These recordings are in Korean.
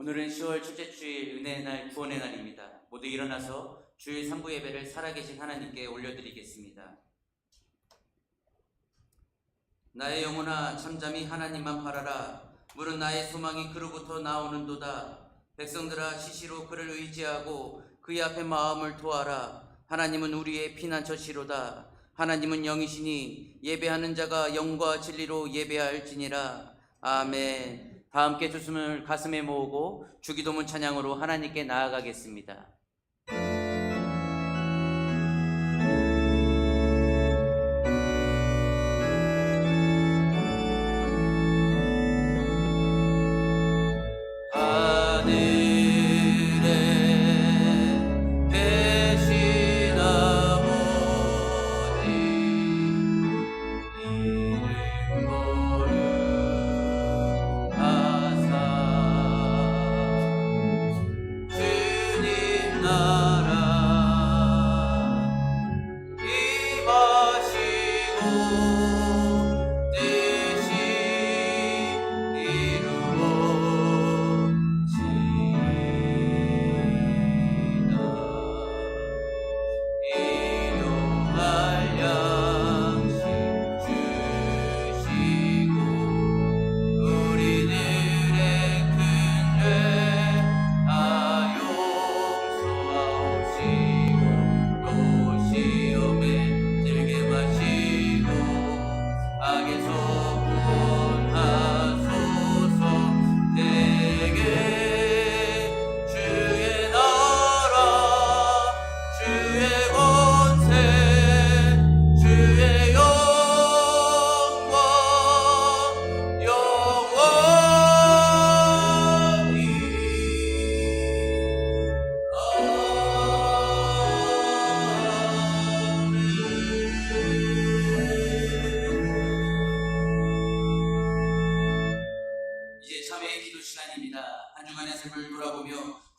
오늘은 10월 첫째 주일 은혜의 날 구원의 날입니다. 모두 일어나서 주일 3부 예배를 살아계신 하나님께 올려드리겠습니다. 나의 영혼아 잠잠히 하나님만 바라라. 물은 나의 소망이 그로부터 나오는도다. 백성들아 시시로 그를 의지하고 그의 앞에 마음을 토하라. 하나님은 우리의 피난처시로다. 하나님은 영이시니 예배하는 자가 영과 진리로 예배할지니라. 아멘. 다 함께 두 손을 가슴에 모으고 주기도문 찬양으로 하나님께 나아가겠습니다.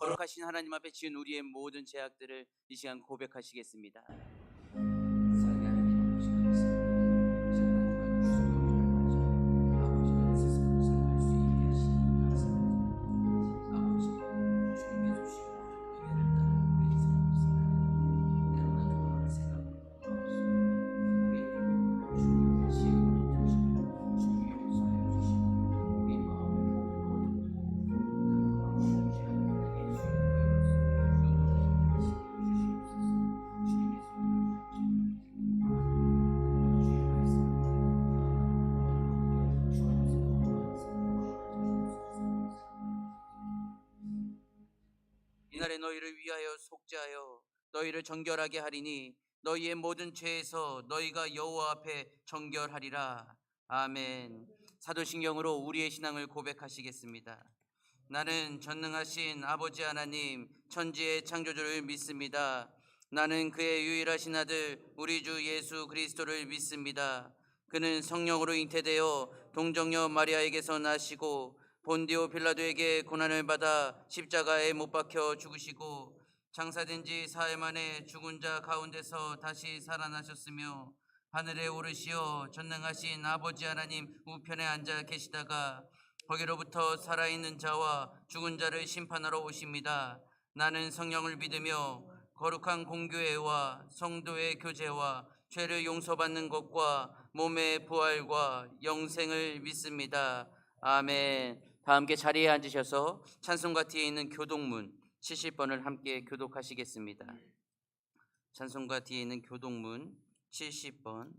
거룩하신 하나님 앞에 지은 우리의 모든 죄악들을 이 시간 고백하시겠습니다. 이날에 너희를 위하여 속죄하여 너희를 정결하게 하리니 너희의 모든 죄에서 너희가 여호와 앞에 정결하리라. 아멘. 사도신경으로 우리의 신앙을 고백하시겠습니다. 나는 전능하신 아버지 하나님 천지의 창조주를 믿습니다. 나는 그의 유일하신 아들 우리 주 예수 그리스도를 믿습니다. 그는 성령으로 잉태되어 동정녀 마리아에게서 나시고 본디오 빌라도에게 고난을 받아 십자가에 못 박혀 죽으시고 장사된 지 사흘 만에 죽은 자 가운데서 다시 살아나셨으며 하늘에 오르시어 전능하신 아버지 하나님 우편에 앉아 계시다가 거기로부터 살아있는 자와 죽은 자를 심판하러 오십니다. 나는 성령을 믿으며 거룩한 공교회와 성도의 교제와 죄를 용서받는 것과 몸의 부활과 영생을 믿습니다. 아멘. 다 함께 자리에 앉으셔서 찬송가 뒤에 있는 교독문 70번을 함께 교독하시겠습니다. 찬송가 뒤에 있는 교독문 70번.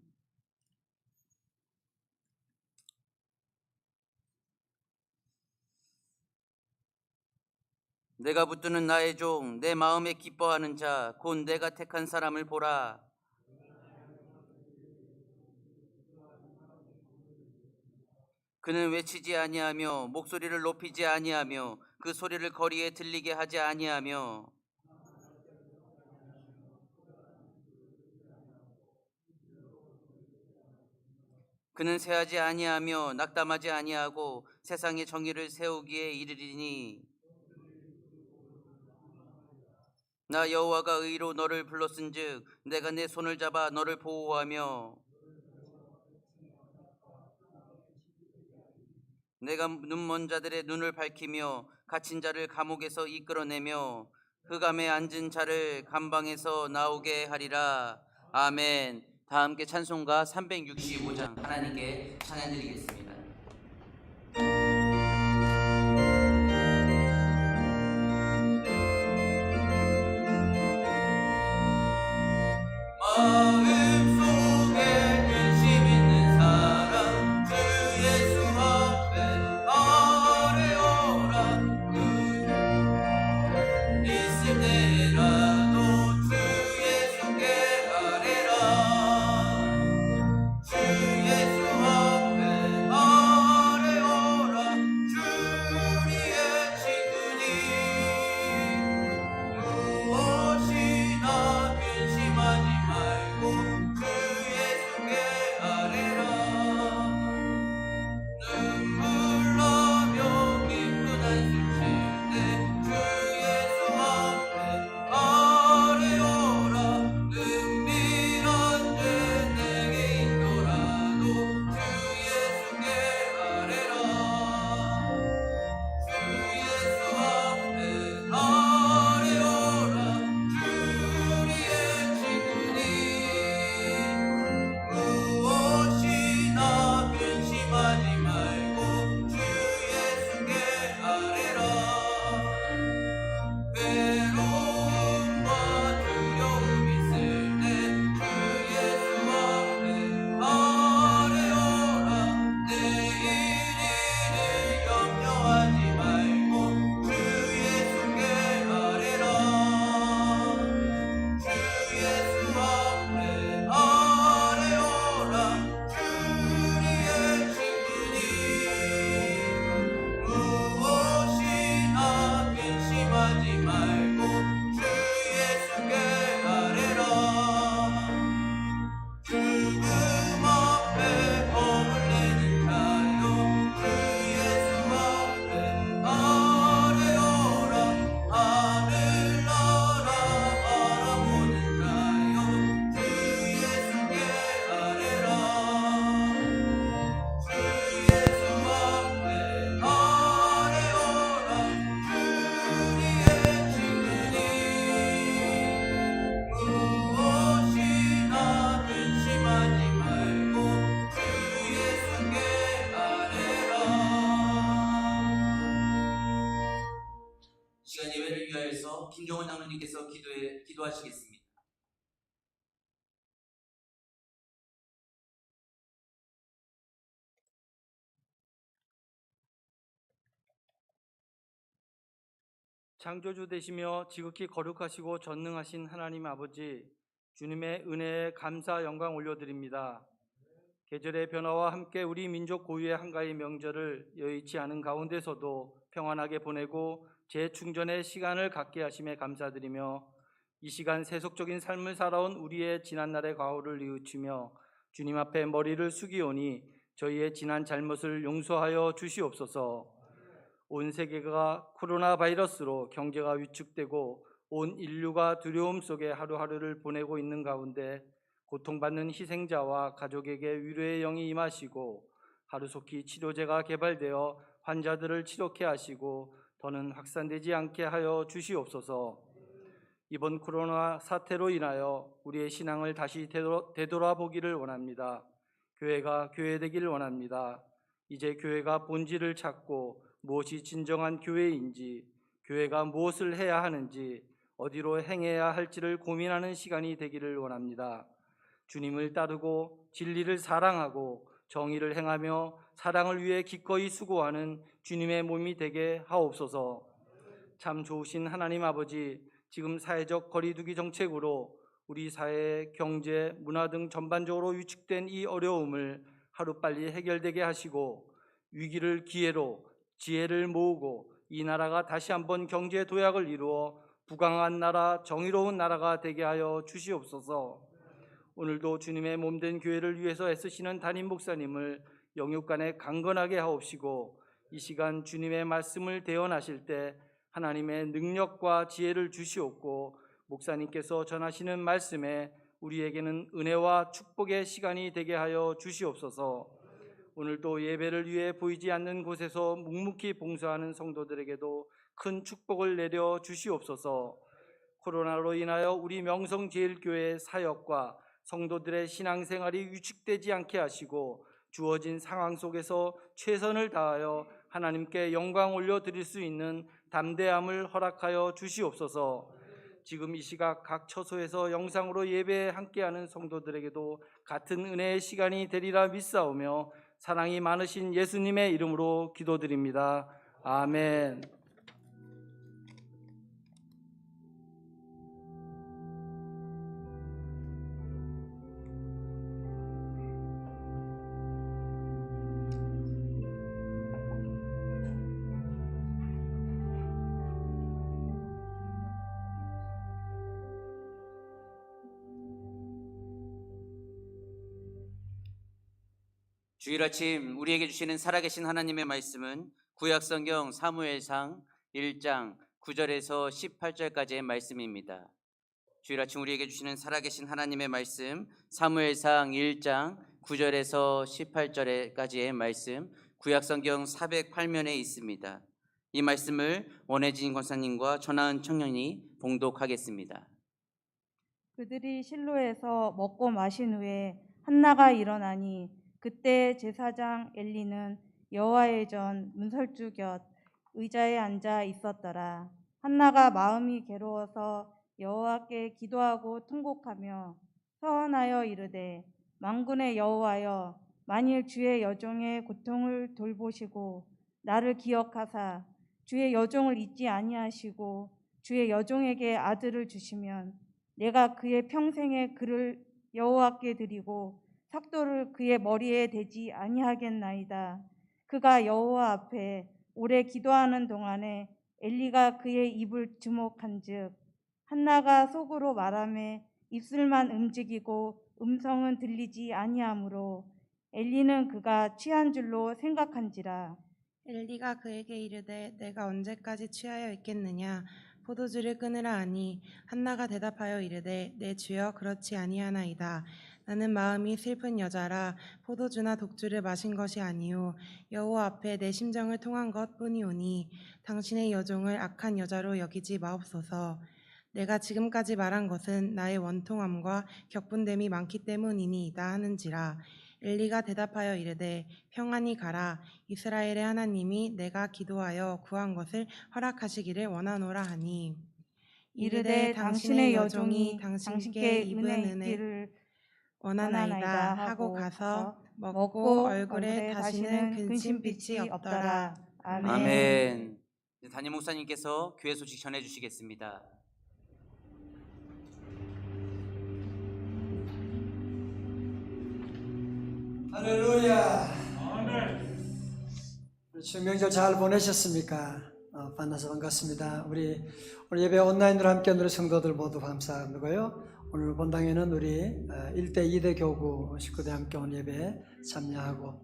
내가 붙드는 나의 종, 내 마음에 기뻐하는 자, 곧 내가 택한 사람을 보라. 그는 외치지 아니하며 목소리를 높이지 아니하며 그 소리를 거리에 들리게 하지 아니하며 그는 세하지 아니하며 낙담하지 아니하고 세상의 정의를 세우기에 이르리니 나 여호와가 의로 너를 불렀은즉 내가 내 손을 잡아 너를 보호하며 내가 눈먼 자들의 눈을 밝히며 갇힌 자를 감옥에서 이끌어내며 흑암에 앉은 자를 감방에서 나오게 하리라. 아멘. 다 함께 찬송가 365장 하나님께 찬양드리겠습니다. 마음속에 근심 있는 사람 주 예수 앞에 아뢰어라. 있을 때라도 주 예수께 아뢰라. 주 예수 앞에 아뢰어라. 주 우리의 친구니 무엇이나 근심하지 말고 주 예수께 아뢰라. 눈물 나며 깊은 한숨 쉴 때 주 예수 앞에 아뢰어라. 은밀한 데 내게 있더라도 주 예수께 아뢰라. 주 예수 앞에 아뢰어라. 주 우리의 친구니 무엇이나 근심하지 말고 주 예수께 아뢰라. 괴로움과 두려움 있을 때 주 예수 앞에 아뢰어라. 내일 일을 염려하지 말고 주 예수께 아뢰라. 주 예수 앞에 아뢰어라. 주 우리의 친구니 무엇이나 근심하지 말고 주 예수께 아뢰라. 죽음 앞에 허물리는 자여 주 예수 앞에 아뢰어라. 하늘나라 바라보는 자여 주 예수께 아뢰라. 주 예수 앞에 아뢰어라. 주 우리의 친구니 무엇이나 근심하지 말고 주 예수께 아뢰라. 시간 예배를 위하여서 김종원 장로님께서 기도하시겠습니다. 창조주 되시며 지극히 거룩하시고 전능하신 하나님 아버지, 주님의 은혜에 감사 영광 올려드립니다. 계절의 변화와 함께 우리 민족 고유의 한가위 명절을 여의치 않은 가운데서도 평안하게 보내고 재충전의 시간을 갖게 하심에 감사드리며 이 시간 세속적인 삶을 살아온 우리의 지난날의 과오를 뉘우치며 주님 앞에 머리를 숙이오니 저희의 지난 잘못을 용서하여 주시옵소서. 온 세계가 코로나 바이러스로 경제가 위축되고 온 인류가 두려움 속에 하루하루를 보내고 있는 가운데 고통받는 희생자와 가족에게 위로의 영이 임하시고 하루속히 치료제가 개발되어 환자들을 치료케 하시고 더는 확산되지 않게 하여 주시옵소서. 이번 코로나 사태로 인하여 우리의 신앙을 다시 되돌아보기를 원합니다. 교회가 교회되기를 원합니다. 이제 교회가 본질을 찾고 무엇이 진정한 교회인지, 교회가 무엇을 해야 하는지, 어디로 행해야 할지를 고민하는 시간이 되기를 원합니다. 주님을 따르고 진리를 사랑하고 정의를 행하며 사랑을 위해 기꺼이 수고하는 주님의 몸이 되게 하옵소서. 참 좋으신 하나님 아버지, 지금 사회적 거리두기 정책으로 우리 사회의 경제, 문화 등 전반적으로 위축된 이 어려움을 하루빨리 해결되게 하시고 위기를 기회로 지혜를 모으고 이 나라가 다시 한번 경제 도약을 이루어 부강한 나라, 정의로운 나라가 되게 하여 주시옵소서. 오늘도 주님의 몸된 교회를 위해서 애쓰시는 담임 목사님을 영육간에 강건하게 하옵시고 이 시간 주님의 말씀을 대언하실 때 하나님의 능력과 지혜를 주시옵고 목사님께서 전하시는 말씀에 우리에게는 은혜와 축복의 시간이 되게 하여 주시옵소서. 오늘도 예배를 위해 보이지 않는 곳에서 묵묵히 봉사하는 성도들에게도 큰 축복을 내려 주시옵소서. 코로나로 인하여 우리 명성제일교회 사역과 성도들의 신앙생활이 위축되지 않게 하시고 주어진 상황 속에서 최선을 다하여 하나님께 영광 올려드릴 수 있는 담대함을 허락하여 주시옵소서. 지금 이 시각 각 처소에서 영상으로 예배에 함께하는 성도들에게도 같은 은혜의 시간이 되리라 믿사오며 사랑이 많으신 예수님의 이름으로 기도드립니다. 아멘. 주일 아침 우리에게 주시는 살아계신 하나님의 말씀은 구약성경 사무엘상 1장 9절에서 18절까지의 말씀입니다. 주일 아침 우리에게 주시는 살아계신 하나님의 말씀 사무엘상 1장 9절에서 18절까지의 말씀 구약성경 408면에 있습니다. 이 말씀을 원혜진 권사님과 전하은 청년이 봉독하겠습니다. 그들이 실로에서 먹고 마신 후에 한나가 일어나니 그때 제사장 엘리는 여호와의 전 문설주 곁 의자에 앉아 있었더라. 한나가 마음이 괴로워서 여호와께 기도하고 통곡하며 서원하여 이르되 만군의 여호와여, 만일 주의 여종의 고통을 돌보시고 나를 기억하사 주의 여종을 잊지 아니하시고 주의 여종에게 아들을 주시면 내가 그의 평생에 그를 여호와께 드리고 삭도를 그의 머리에 대지 아니하겠나이다. 그가 여호와 앞에 오래 기도하는 동안에 엘리가 그의 입을 주목한즉 한나가 속으로 말하매 입술만 움직이고 음성은 들리지 아니하므로 엘리는 그가 취한 줄로 생각한지라. 엘리가 그에게 이르되 내가 언제까지 취하여 있겠느냐 포도주를 끊으라 하니 한나가 대답하여 이르되 내 주여 그렇지 아니하나이다. 나는 마음이 슬픈 여자라 포도주나 독주를 마신 것이 아니요 여호와 앞에 내 심정을 통한 것뿐이오니 당신의 여종을 악한 여자로 여기지 마옵소서. 내가 지금까지 말한 것은 나의 원통함과 격분됨이 많기 때문이니이다 하는지라. 엘리가 대답하여 이르되 평안히 가라. 이스라엘의 하나님이 내가 기도하여 구한 것을 허락하시기를 원하노라 하니 이르되 당신의 여종이 당신께 입은 은혜를 원하나이다 하고 가서 먹고 얼굴에 다시는 근심빛이 없더라. 아멘. 아멘. 담임 목사님께서 교회 소식 전해 주시겠습니다. 할렐루야. 아멘. 명절 잘 보내셨습니까? 만나서 반갑습니다. 우리 오늘 예배 온라인으로 함께한 우리 성도들 모두 감사하고요. 오늘 본당에는 우리 1대 2대 교구 식구들 함께 온 예배에 참여하고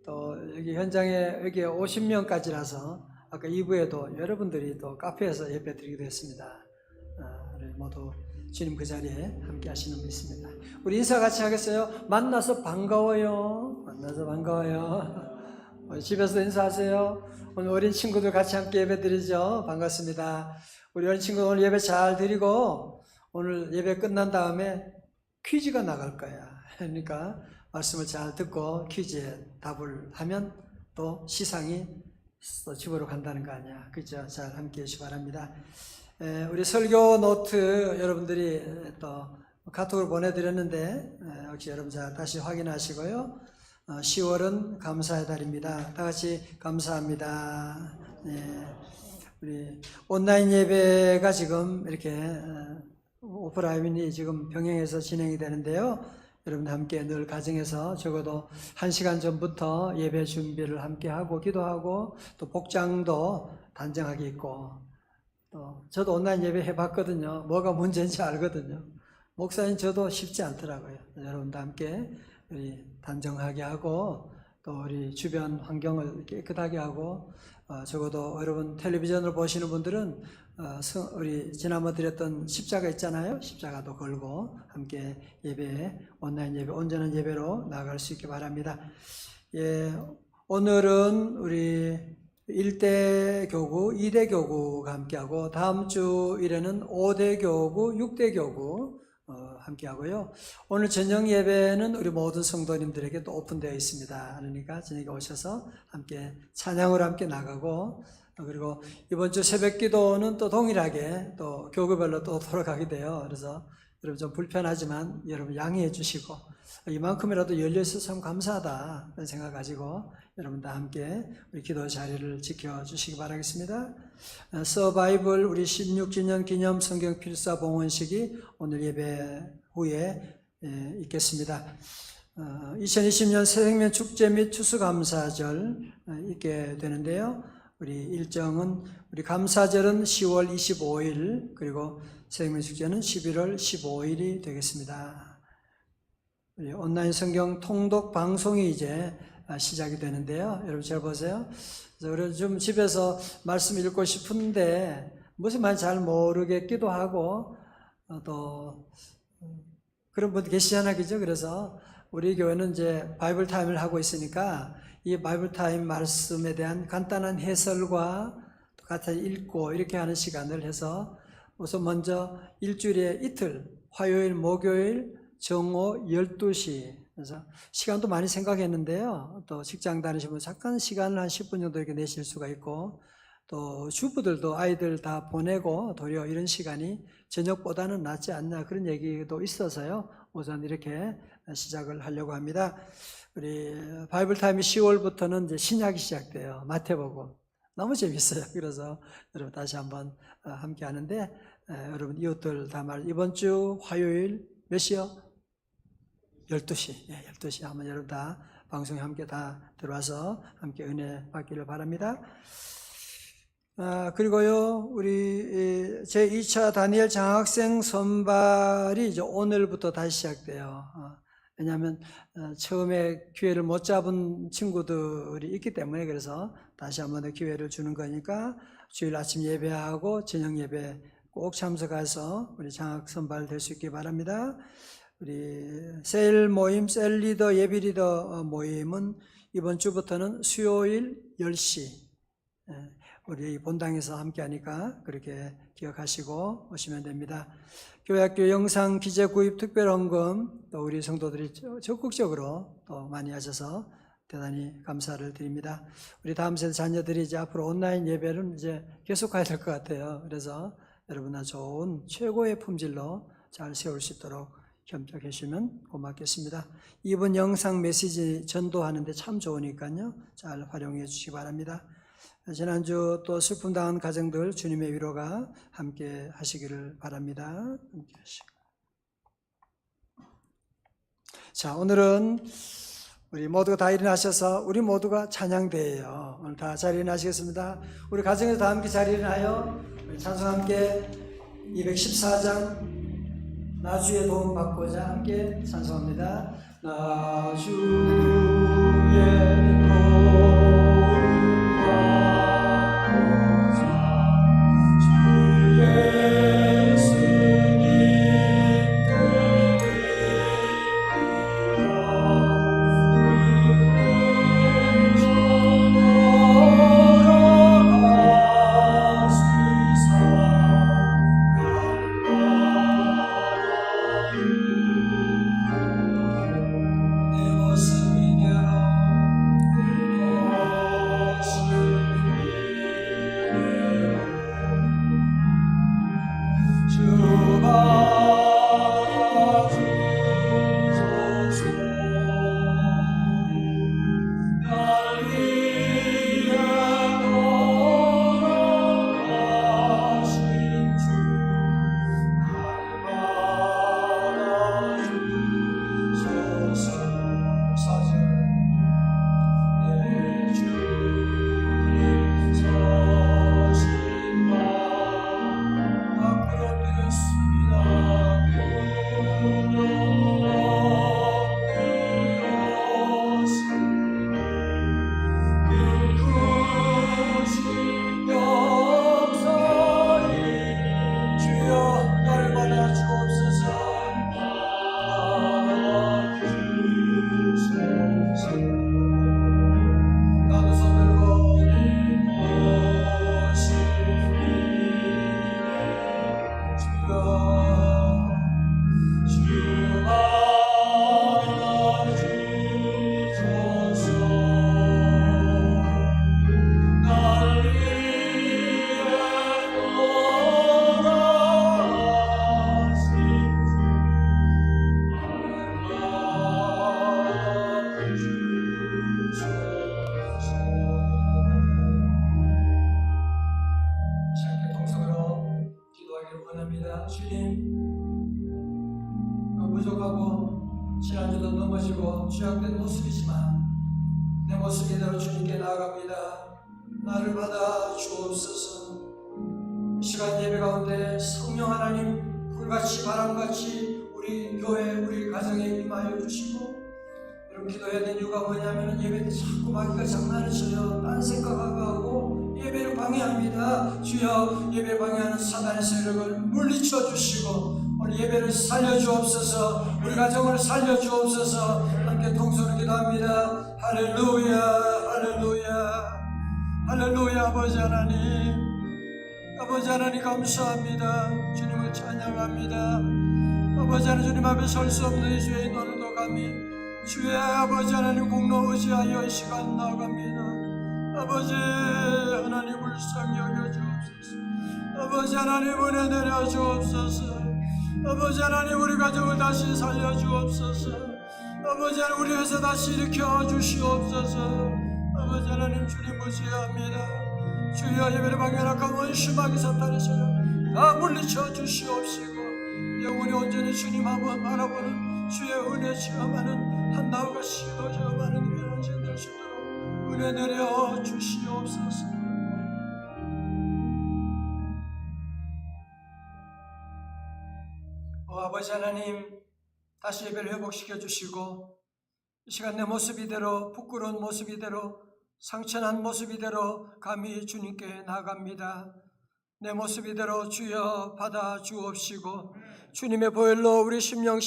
또 여기 현장에 여기 50명까지라서 아까 2부에도 여러분들이 또 카페에서 예배 드리기도 했습니다. 우리 모두 주님 그 자리에 함께 하시는 분 있습니다. 우리 인사 같이 하겠어요? 만나서 반가워요. 만나서 반가워요. 집에서 인사하세요. 오늘 어린 친구들 같이 함께 예배 드리죠. 반갑습니다. 우리 어린 친구 오늘 예배 잘 드리고 오늘 예배 끝난 다음에 퀴즈가 나갈 거야. 그러니까 말씀을 잘 듣고 퀴즈에 답을 하면 또 시상이 또 집으로 간다는 거 아니야. 그죠? 잘 함께 해주시기 바랍니다. 우리 설교 노트 여러분들이 또 카톡으로 보내드렸는데 혹시 여러분 자 다시 확인하시고요. 10월은 감사의 달입니다. 다 같이 감사합니다. 우리 온라인 예배가 지금 이렇게 오프라인이 지금 병행해서 진행이 되는데요. 여러분 함께 늘 가정에서 적어도 1시간 전부터 예배 준비를 함께 하고 기도하고 또 복장도 단정하게 입고 또 저도 온라인 예배 해봤거든요. 뭐가 문제인지 알거든요. 목사님 저도 쉽지 않더라고요. 여러분도 함께 우리 단정하게 하고 또 우리 주변 환경을 깨끗하게 하고 적어도 여러분 텔레비전으로 보시는 분들은 우리 지난번 드렸던 십자가 있잖아요. 십자가도 걸고 함께 예배 온라인 예배 온전한 예배로 나아갈 수 있기 바랍니다. 예, 오늘은 우리 1대 교구, 2대 교구가 함께하고 다음 주 일에는 5대 교구, 6대 교구 함께하고요. 오늘 저녁 예배는 우리 모든 성도님들에게 또 오픈되어 있습니다. 그러니까 저녁에 오셔서 함께 찬양으로 함께 나가고 그리고 이번 주 새벽 기도는 또 동일하게 또 교구별로 또 돌아가게 돼요. 그래서 여러분 좀 불편하지만 여러분 양해해 주시고 이만큼이라도 열려있어서 참 감사하다 그런 생각 가지고 여러분 다 함께 우리 기도 자리를 지켜주시기 바라겠습니다. 서바이벌 우리 16주년 기념 성경 필사 봉헌식이 오늘 예배 후에 있겠습니다. 2020년 새생명 축제 및 추수감사절 있게 되는데요. 우리 일정은 우리 감사절은 10월 25일 그리고 새생명 축제는 11월 15일이 되겠습니다. 우리 온라인 성경 통독 방송이 이제 시작이 되는데요. 여러분 잘 보세요. 그래서 좀 집에서 말씀 읽고 싶은데 무슨 말인지 잘 모르겠기도 하고 또 그런 분들 계시잖아요. 그죠? 그래서 우리 교회는 이제 바이블 타임을 하고 있으니까 이 바이블 타임 말씀에 대한 간단한 해설과 같이 읽고 이렇게 하는 시간을 해서 우선 먼저 일주일에 이틀 화요일, 목요일 정오 12시 그래서 시간도 많이 생각했는데요. 또 직장 다니시면 잠깐 시간을 한 10분 정도 이렇게 내실 수가 있고 또 주부들도 아이들 다 보내고 도리어 이런 시간이 저녁보다는 낫지 않나 그런 얘기도 있어서요. 우선 이렇게 시작을 하려고 합니다. 우리 바이블 타임이 10월부터는 이제 신약이 시작돼요. 마태복음. 너무 재밌어요. 그래서 여러분 다시 한번 함께 하는데 여러분 이웃들 다 이번 주 화요일 몇 시요? 12시. 12시 한번 여러분 다 방송에 함께 다 들어와서 함께 은혜 받기를 바랍니다. 그리고요, 우리 제2차 다니엘 장학생 선발이 이제 오늘부터 다시 시작돼요. 왜냐하면 처음에 기회를 못 잡은 친구들이 있기 때문에 그래서 다시 한번 더 기회를 주는 거니까 주일 아침 예배하고 저녁 예배 꼭 참석해서 우리 장학 선발 될 수 있기 바랍니다. 우리 셀 모임, 셀 리더, 예비 리더 모임은 이번 주부터는 수요일 10시 우리 본당에서 함께 하니까 그렇게 기억하시고 오시면 됩니다. 교회학교 영상 기재 구입 특별헌금 또 우리 성도들이 적극적으로 또 많이 하셔서 대단히 감사를 드립니다. 우리 다음 세대 자녀들이 이제 앞으로 온라인 예배를 이제 계속 가야 될 것 같아요. 그래서 여러분과 좋은 최고의 품질로 잘 세울 수 있도록 협조해 주시면 고맙겠습니다. 이번 영상 메시지 전도하는데 참 좋으니까요. 잘 활용해 주시기 바랍니다. 지난주 또 슬픔 당한 가정들 주님의 위로가 함께 하시기를 바랍니다. 함께 하시고. 자, 오늘은 우리 모두가 다 일어나셔서 우리 모두가 찬양대예요. 오늘 다 자리 일어나시겠습니다. 우리 가정에서 다 함께 자리 일어나요. 찬송 함께 214장 나 주의 도움 받고자 함께 찬송합니다. 나 주의 함께 동성으로 기도하기를 원합니다. 주님, 부족하고 지난주도 넘어지고 죄악된 모습이지만 내 모습 이대로 주님께 나아갑니다. 나를 받아 주옵소서. 이 시간 예배 가운데 성령 하나님 불같이 바람같이 우리 교회 우리 가정에 임하여 주시고, 여러분 기도해야 되는 이유가 뭐냐면 예배 때 자꾸 마귀가 장난을 쳐요. 딴 생각하고 예배를 방해합니다. 주여, 예배 방해하는 사단의 세력을 물리쳐 주시고 오늘 예배를 살려주옵소서. 우리 가정을 살려주옵소서. 함께 통성으로 기도합니다. 할렐루야, 할렐루야, 할렐루야. 아버지 하나님, 아버지 하나님 감사합니다. 주님을 찬양합니다. 아버지 하나님, 주님 앞에 설 수 없는 이 죄인 오늘도 감히 주의 아버지 하나님 공로 의지하여 이 시간 나아갑니다. 아버지 하나님 불쌍히 여겨 주옵소서. 아버지 하나님 은혜 내려 주옵소서. 아버지 하나님 우리 가정을 다시 살려 주옵소서. 아버지 하나님 우리 회사 다시 일으켜 주시옵소서. 아버지 하나님 주님 무지합니다. 주여, 예배를 방해하는 악한 원수마귀 사탄의 세력 다 물리쳐 주시옵시고 영원히 온전히 주님 한번 바라보는 주의 은혜 체험하는 한나와 시도 체험하는 귀한 신 될 수 있도록 은혜 내려 주시옵소서. 아버지 하나님, 다시 예배를 회복시켜 주시고 이 시간 내 모습 이대로, 부끄러운 모습 이대로, 상처난 모습 이대로 감히 주님께 나갑니다. 내 모습 이대로 주여 받아 주옵시고 주님의 보혈로 우리 심령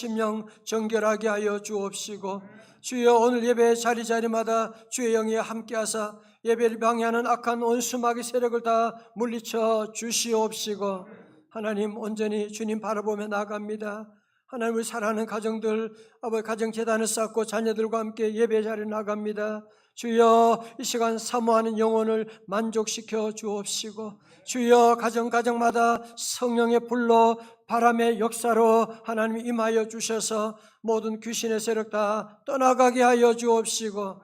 정결하게 하여 주옵시고, 주여 오늘 예배 자리마다 주의 영이 함께하사 예배를 방해하는 악한 온수마귀 세력을 다 물리쳐 주시옵시고, 하나님 온전히 주님 바라보며 나갑니다. 하나님 우리 사랑하는 가정들, 아버지 가정재단을 쌓고 자녀들과 함께 예배 자리에 나갑니다. 주여 이 시간 사모하는 영혼을 만족시켜 주옵시고, 주여 가정마다 성령의 불로 바람의 역사로 하나님 임하여 주셔서 모든 귀신의 세력 다 떠나가게 하여 주옵시고,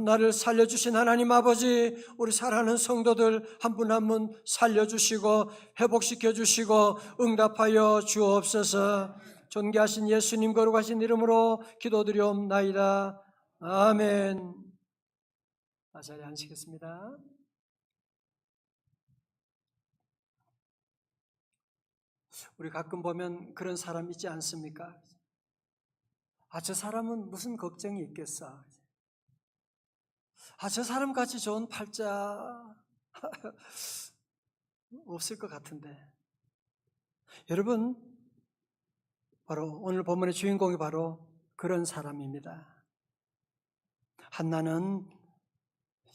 나를 살려주신 하나님 아버지, 우리 사랑하는 성도들 한 분 한 분 살려주시고 회복시켜 주시고 응답하여 주옵소서. 존귀하신 예수님 거룩하신 이름으로 기도드리옵나이다. 아멘. 자리에 앉으시겠습니다. 우리 가끔 보면 그런 사람 있지 않습니까? 저 사람은 무슨 걱정이 있겠어. 저 사람같이 좋은 팔자 없을 것 같은데. 여러분, 바로 오늘 본문의 주인공이 바로 그런 사람입니다. 한나는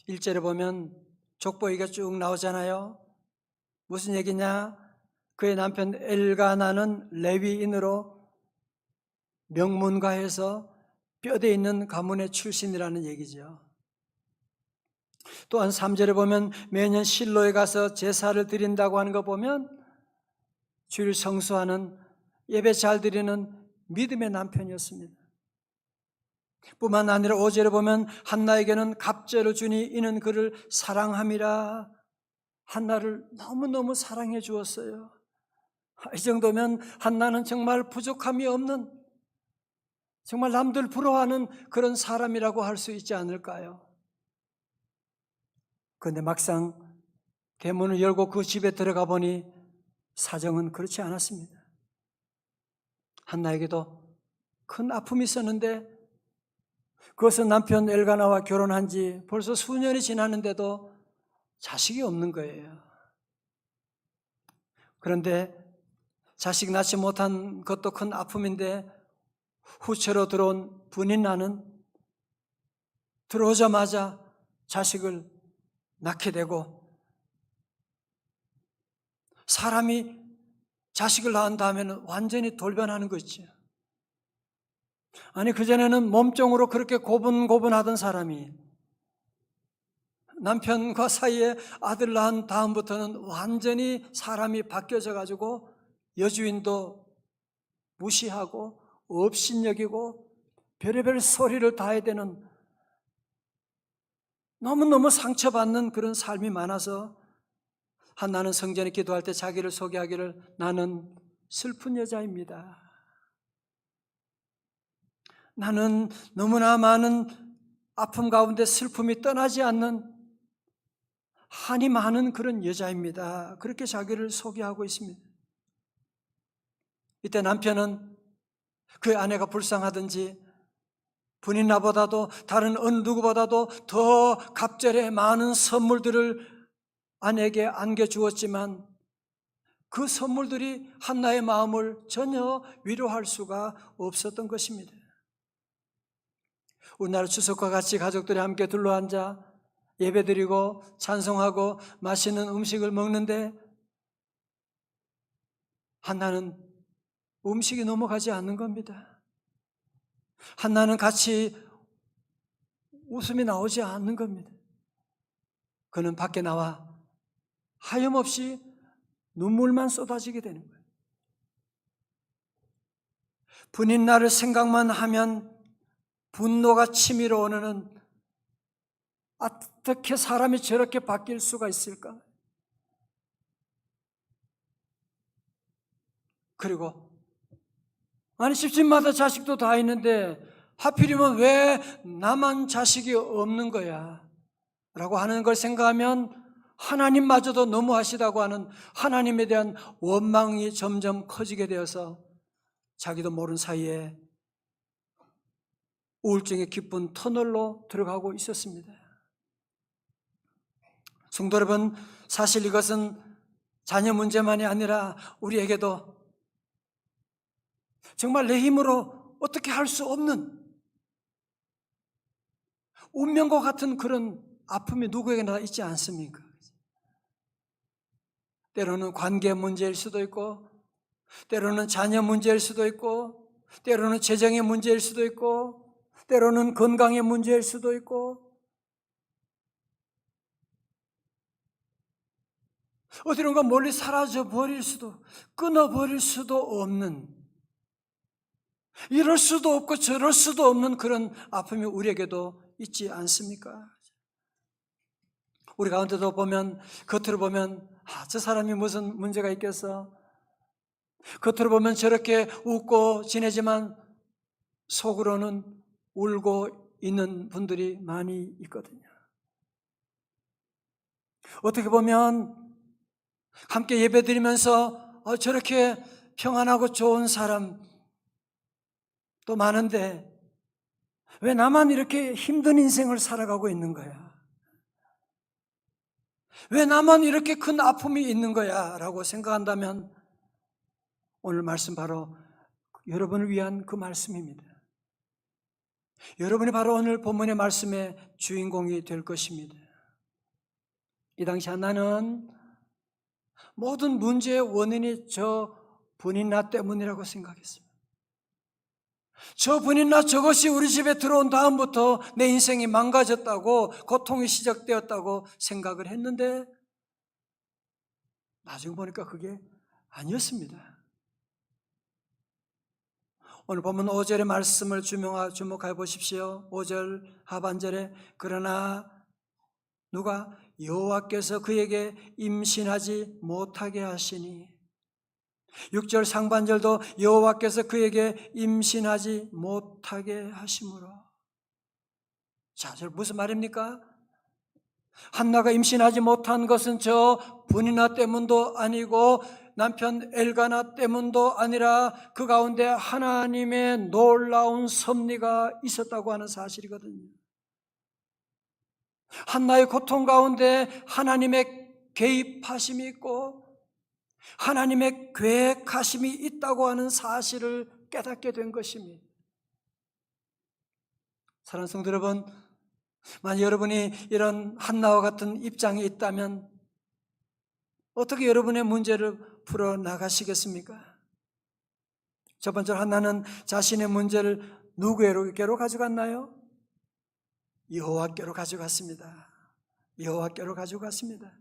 1절에 보면 족보기가 쭉 나오잖아요. 무슨 얘기냐? 그의 남편 엘가나는 레위인으로 명문가에서 뼈대 있는 가문의 출신이라는 얘기죠. 또한 3절에 보면 매년 실로에 가서 제사를 드린다고 하는 거 보면 주일 성수하는, 예배 잘 드리는 믿음의 남편이었습니다. 뿐만 아니라 5절에 보면 한나에게는 갑절을 주니 이는 그를 사랑함이라. 한나를 너무너무 사랑해 주었어요. 이 정도면 한나는 정말 부족함이 없는, 정말 남들 부러워하는 그런 사람이라고 할 수 있지 않을까요? 그런데 막상 대문을 열고 그 집에 들어가 보니 사정은 그렇지 않았습니다. 한나에게도 큰 아픔이 있었는데, 그것은 남편 엘가나와 결혼한 지 벌써 수년이 지났는데도 자식이 없는 거예요. 그런데 자식 낳지 못한 것도 큰 아픔인데, 후처로 들어온 분인나는 들어오자마자 자식을 낳게 되고, 사람이 자식을 낳은 다음에는 완전히 돌변하는 거 있죠. 아니 그전에는 몸종으로 그렇게 고분고분하던 사람이 남편과 사이에 아들 낳은 다음부터는 완전히 사람이 바뀌어져 가지고 여주인도 무시하고 업신여기고 별의별 소리를 다 해야 되는, 너무너무 상처받는 그런 삶이 많아서 한나는 성전에 기도할 때 자기를 소개하기를 나는 슬픈 여자입니다. 나는 너무나 많은 아픔 가운데 슬픔이 떠나지 않는 한이 많은 그런 여자입니다. 그렇게 자기를 소개하고 있습니다. 이때 남편은 그 아내가 불쌍하든지 분인 나보다도 다른 어느 누구보다도 더 갑절에 많은 선물들을 아내에게 안겨주었지만 그 선물들이 한나의 마음을 전혀 위로할 수가 없었던 것입니다. 우리나라 추석과 같이 가족들이 함께 둘러앉아 예배드리고 찬송하고 맛있는 음식을 먹는데 한나는 음식이 넘어가지 않는 겁니다. 한나는 같이 웃음이 나오지 않는 겁니다. 그는 밖에 나와 하염없이 눈물만 쏟아지게 되는 거예요. 분인 날을 생각만 하면 분노가 치밀어 오르는, 어떻게 사람이 저렇게 바뀔 수가 있을까? 그리고 아니 집집마다 자식도 다 있는데 하필이면 왜 나만 자식이 없는 거야? 라고 하는 걸 생각하면 하나님마저도 너무하시다고 하는 하나님에 대한 원망이 점점 커지게 되어서 자기도 모르는 사이에 우울증의 깊은 터널로 들어가고 있었습니다. 성도 여러분, 사실 이것은 자녀 문제만이 아니라 우리에게도 정말 내 힘으로 어떻게 할 수 없는 운명과 같은 그런 아픔이 누구에게나 있지 않습니까? 때로는 관계 문제일 수도 있고, 때로는 자녀 문제일 수도 있고, 때로는 재정의 문제일 수도 있고, 때로는 건강의 문제일 수도 있고, 어디론가 멀리 사라져 버릴 수도, 끊어버릴 수도 없는, 이럴 수도 없고 저럴 수도 없는 그런 아픔이 우리에게도 있지 않습니까? 우리 가운데도 보면, 겉으로 보면 저 사람이 무슨 문제가 있겠어? 겉으로 보면 저렇게 웃고 지내지만 속으로는 울고 있는 분들이 많이 있거든요. 어떻게 보면 함께 예배드리면서 저렇게 평안하고 좋은 사람 또 많은데 왜 나만 이렇게 힘든 인생을 살아가고 있는 거야? 왜 나만 이렇게 큰 아픔이 있는 거야? 라고 생각한다면 오늘 말씀 바로 여러분을 위한 그 말씀입니다. 여러분이 바로 오늘 본문의 말씀의 주인공이 될 것입니다. 이 당시 한나는 모든 문제의 원인이 저 분인 나 때문이라고 생각했습니다. 저 분인 나 저것이 우리 집에 들어온 다음부터 내 인생이 망가졌다고, 고통이 시작되었다고 생각을 했는데 나중에 보니까 그게 아니었습니다. 오늘 보면 5절의 말씀을 주목해 보십시오. 5절 하반절에 그러나 누가 여호와께서 그에게 임신하지 못하게 하시니, 6절 상반절도 여호와께서 그에게 임신하지 못하게 하심으로. 자, 저 무슨 말입니까? 한나가 임신하지 못한 것은 저 분이나 때문도 아니고 남편 엘가나 때문도 아니라 그 가운데 하나님의 놀라운 섭리가 있었다고 하는 사실이거든요. 한나의 고통 가운데 하나님의 개입하심이 있고 하나님의 계획하심이 있다고 하는 사실을 깨닫게 된 것입니다. 사랑하는 성도 여러분, 만약 여러분이 이런 한나와 같은 입장에 있다면 어떻게 여러분의 문제를 풀어나가시겠습니까? 첫 번째로 한나는 자신의 문제를 누구에게로 가져갔나요? 여호와께로 가져갔습니다. 여호와께로 가져갔습니다.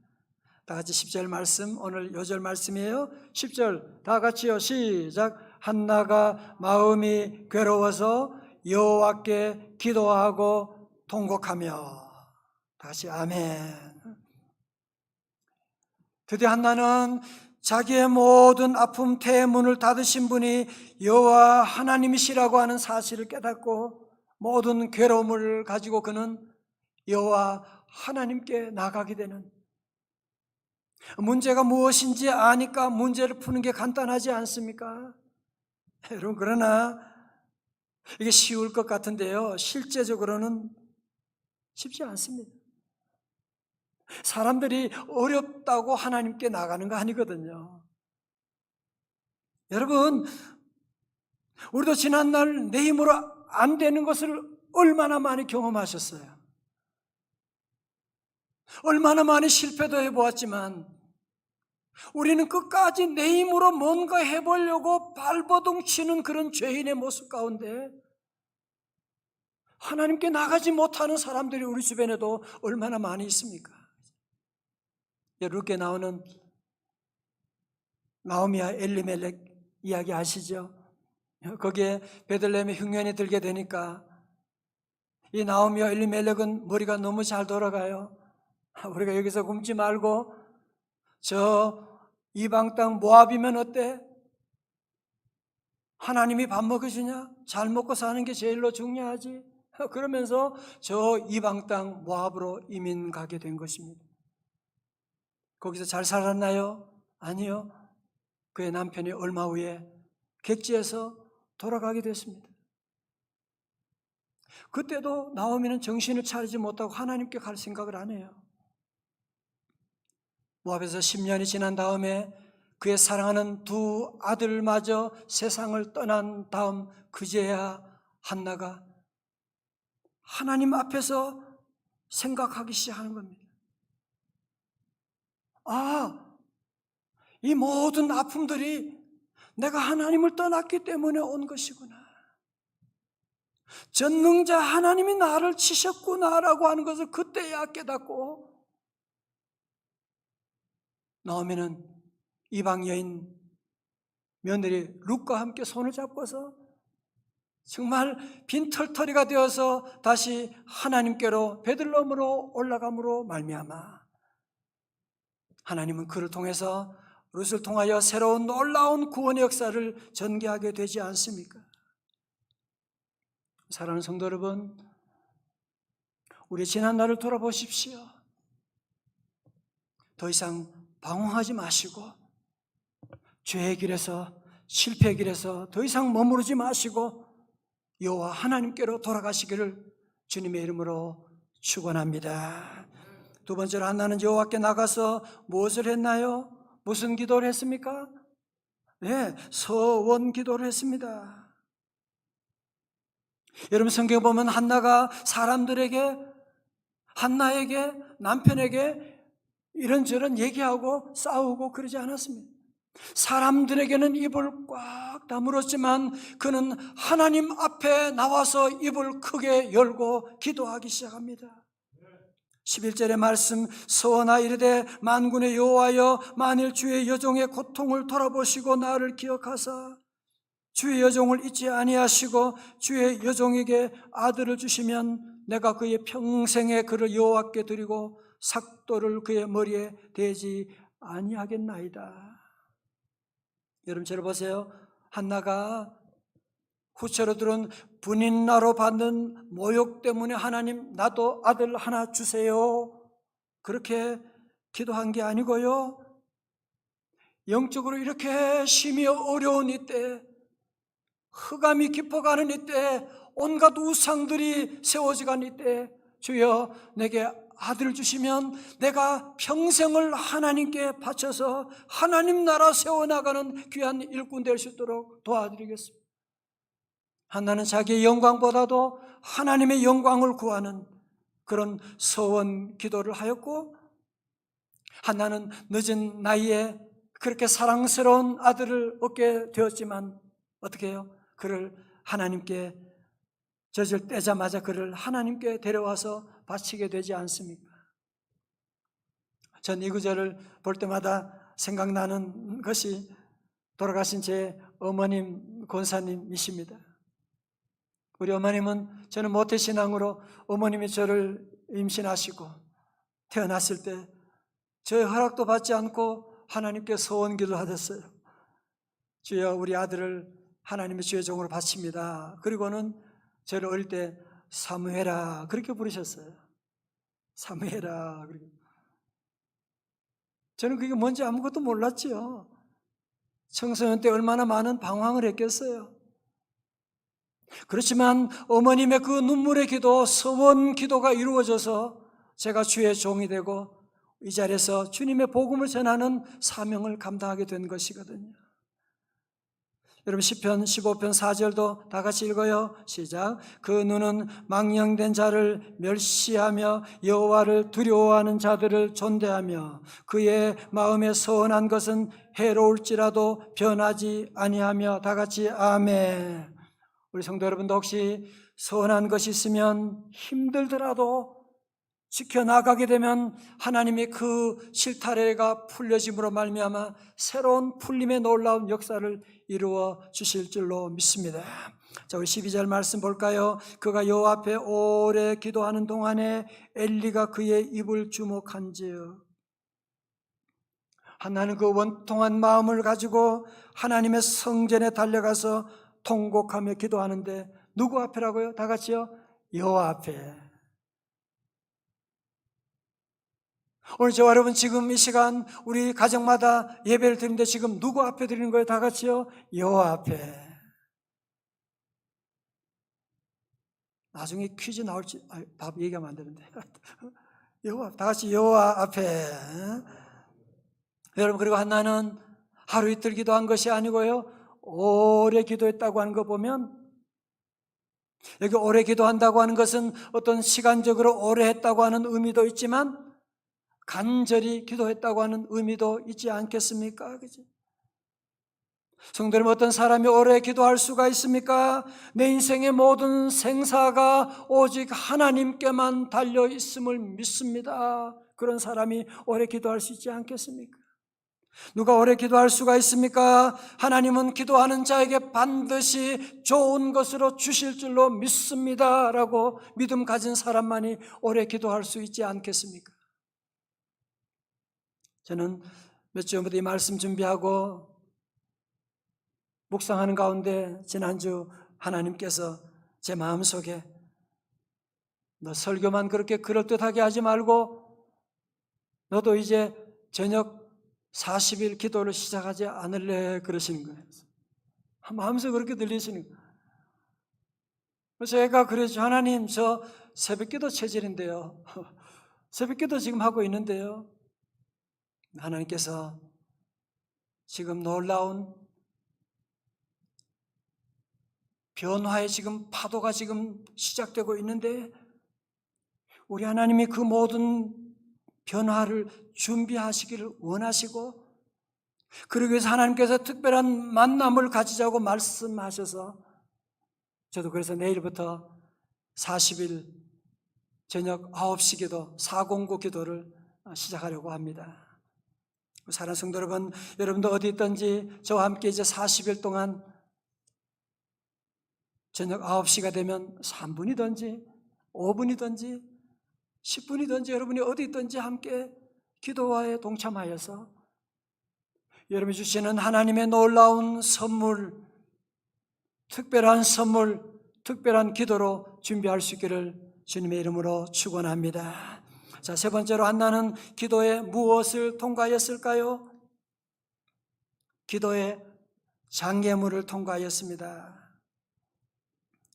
다 같이 10절 말씀, 오늘 요절 말씀이에요. 10절 다 같이요. 시작. 한나가 마음이 괴로워서 여호와께 기도하고 통곡하며. 다시 아멘. 드디어 한나는 자기의 모든 아픔 태문을 닫으신 분이 여호와 하나님이시라고 하는 사실을 깨닫고 모든 괴로움을 가지고 그는 여호와 하나님께 나가게 되는, 문제가 무엇인지 아니까 문제를 푸는 게 간단하지 않습니까? 여러분, 그러나 이게 쉬울 것 같은데요, 실제적으로는 쉽지 않습니다. 사람들이 어렵다고 하나님께 나가는 거 아니거든요. 여러분, 우리도 지난날 내 힘으로 안 되는 것을 얼마나 많이 경험하셨어요. 얼마나 많이 실패도 해보았지만 우리는 끝까지 내 힘으로 뭔가 해보려고 발버둥 치는 그런 죄인의 모습 가운데 하나님께 나가지 못하는 사람들이 우리 주변에도 얼마나 많이 있습니까? 룻기에 나오는 나오미와 엘리멜렉 이야기 아시죠? 거기에 베들레헴에 흉년이 들게 되니까 이 나오미와 엘리멜렉은 머리가 너무 잘 돌아가요. 우리가 여기서 굶지 말고 저 이방 땅 모압이면 어때? 하나님이 밥 먹여주냐? 잘 먹고 사는 게 제일로 중요하지. 그러면서 저 이방 땅 모압으로 이민 가게 된 것입니다. 거기서 잘 살았나요? 아니요. 그의 남편이 얼마 후에 객지에서 돌아가게 됐습니다. 그때도 나오미는 정신을 차리지 못하고 하나님께 갈 생각을 안 해요. 모압에서 10년이 지난 다음에 그의 사랑하는 두 아들마저 세상을 떠난 다음 그제야 한나가 하나님 앞에서 생각하기 시작하는 겁니다. 아, 이 모든 아픔들이 내가 하나님을 떠났기 때문에 온 것이구나. 전능자 하나님이 나를 치셨구나라고 하는 것을 그때야 깨닫고, 나오미는 이방 여인 며느리 룻과 함께 손을 잡고서 정말 빈털터리가 되어서 다시 하나님께로 베들레헴으로 올라감으로 말미암아 하나님은 그를 통해서 룻을 통하여 새로운 놀라운 구원의 역사를 전개하게 되지 않습니까? 사랑하는 성도 여러분, 우리 지난 날을 돌아보십시오. 더 이상 방황하지 마시고 죄의 길에서, 실패의 길에서 더 이상 머무르지 마시고 여호와 하나님께로 돌아가시기를 주님의 이름으로 축원합니다. 두 번째로 한나는 여호와께 나가서 무엇을 했나요? 무슨 기도를 했습니까? 네, 서원 기도를 했습니다. 여러분, 성경에 보면 한나가 사람들에게, 한나에게, 남편에게 이런저런 얘기하고 싸우고 그러지 않았습니다. 사람들에게는 입을 꽉 다물었지만 그는 하나님 앞에 나와서 입을 크게 열고 기도하기 시작합니다. 11절의 말씀, 서원하 이르되 만군의 여호와여, 만일 주의 여종의 고통을 돌아보시고 나를 기억하사 주의 여종을 잊지 아니하시고 주의 여종에게 아들을 주시면 내가 그의 평생에 그를 여호와께 드리고 삭도를 그의 머리에 대지 아니하겠나이다. 여러분, 저를 보세요. 한나가 후처로 들은 분인나로 받는 모욕 때문에 하나님 나도 아들 하나 주세요, 그렇게 기도한 게 아니고요, 영적으로 이렇게 심히 어려운 이때, 흑암이 깊어가는 이때, 온갖 우상들이 세워지가는 이때 주여 내게 아들을 주시면 내가 평생을 하나님께 바쳐서 하나님 나라 세워나가는 귀한 일꾼 될 수 있도록 도와드리겠습니다. 한나는 자기의 영광보다도 하나님의 영광을 구하는 그런 서원 기도를 하였고, 한나는 늦은 나이에 그렇게 사랑스러운 아들을 얻게 되었지만 어떻게 해요? 그를 하나님께 젖을 떼자마자 그를 하나님께 데려와서 바치게 되지 않습니까? 전 이 구절을 볼 때마다 생각나는 것이 돌아가신 제 어머님 권사님이십니다. 우리 어머님은 저는 모태신앙으로 어머님이 저를 임신하시고 태어났을 때 저의 허락도 받지 않고 하나님께 소원기도 하셨어요. 주여 우리 아들을 하나님의 주의 종으로 바칩니다. 그리고는 저를 어릴 때 사무엘아 그렇게 부르셨어요. 사무엘아. 저는 그게 뭔지 아무것도 몰랐지요. 청소년 때 얼마나 많은 방황을 했겠어요. 그렇지만 어머님의 그 눈물의 기도, 서원 기도가 이루어져서 제가 주의 종이 되고 이 자리에서 주님의 복음을 전하는 사명을 감당하게 된 것이거든요. 여러분 시편 15편 4절도 다 같이 읽어요. 시작. 그 눈은 망령된 자를 멸시하며 여호와를 두려워하는 자들을 존대하며 그의 마음에 서운한 것은 해로울지라도 변하지 아니하며 다 같이 아멘. 우리 성도 여러분도 혹시 서운한 것이 있으면 힘들더라도 지켜나가게 되면 하나님이 그 실타래가 풀려짐으로 말미암아 새로운 풀림의 놀라운 역사를 이루어 주실 줄로 믿습니다. 자, 우리 12절 말씀 볼까요? 그가 여호와 앞에 오래 기도하는 동안에 엘리가 그의 입을 주목한지요. 한나는 그 원통한 마음을 가지고 하나님의 성전에 달려가서 통곡하며 기도하는데 누구 앞에라고요? 다 같이요? 여호와 앞에. 오늘 저와 여러분 지금 이 시간 우리 가정마다 예배를 드리는데 지금 누구 앞에 드리는 거예요? 다 같이요? 여호와 앞에. 나중에 퀴즈 나올지 답 얘기하면 안 되는데 여호와 다 같이 여호와 앞에. 여러분 그리고 한나는 하루 이틀 기도한 것이 아니고요 오래 기도했다고 하는 거 보면 여기 오래 기도한다고 하는 것은 어떤 시간적으로 오래 했다고 하는 의미도 있지만 간절히 기도했다고 하는 의미도 있지 않겠습니까? 그죠? 성도 여러분 어떤 사람이 오래 기도할 수가 있습니까? 내 인생의 모든 생사가 오직 하나님께만 달려 있음을 믿습니다. 그런 사람이 오래 기도할 수 있지 않겠습니까? 누가 오래 기도할 수가 있습니까? 하나님은 기도하는 자에게 반드시 좋은 것으로 주실 줄로 믿습니다 라고 믿음 가진 사람만이 오래 기도할 수 있지 않겠습니까? 저는 몇 주 전부터 이 말씀 준비하고 묵상하는 가운데 지난주 하나님께서 제 마음속에 너 설교만 그렇게 그럴듯하게 하지 말고 너도 이제 저녁 40일 기도를 시작하지 않을래 그러시는 거예요. 마음속에 그렇게 들리시는 거예요. 그래서 제가 그랬죠. 하나님 저 새벽기도 체질인데요. 새벽기도 지금 하고 있는데요. 하나님께서 지금 놀라운 변화의 지금 파도가 지금 시작되고 있는데 우리 하나님이 그 모든 변화를 준비하시기를 원하시고 그러기 위해서 하나님께서 특별한 만남을 가지자고 말씀하셔서 저도 그래서 내일부터 40일 저녁 9시 기도 409 기도를 시작하려고 합니다. 사랑하는 성도 여러분, 여러분도 어디 있든지 저와 함께 이제 40일 동안 저녁 9시가 되면 3분이든지 5분이든지 10분이든지 여러분이 어디 있든지 함께 기도와에 동참하여서 여러분이 주시는 하나님의 놀라운 선물, 특별한 선물, 특별한 기도로 준비할 수 있기를 주님의 이름으로 축원합니다. 자, 세 번째로 한나는 기도에 무엇을 통과하였을까요? 기도에 장애물을 통과하였습니다.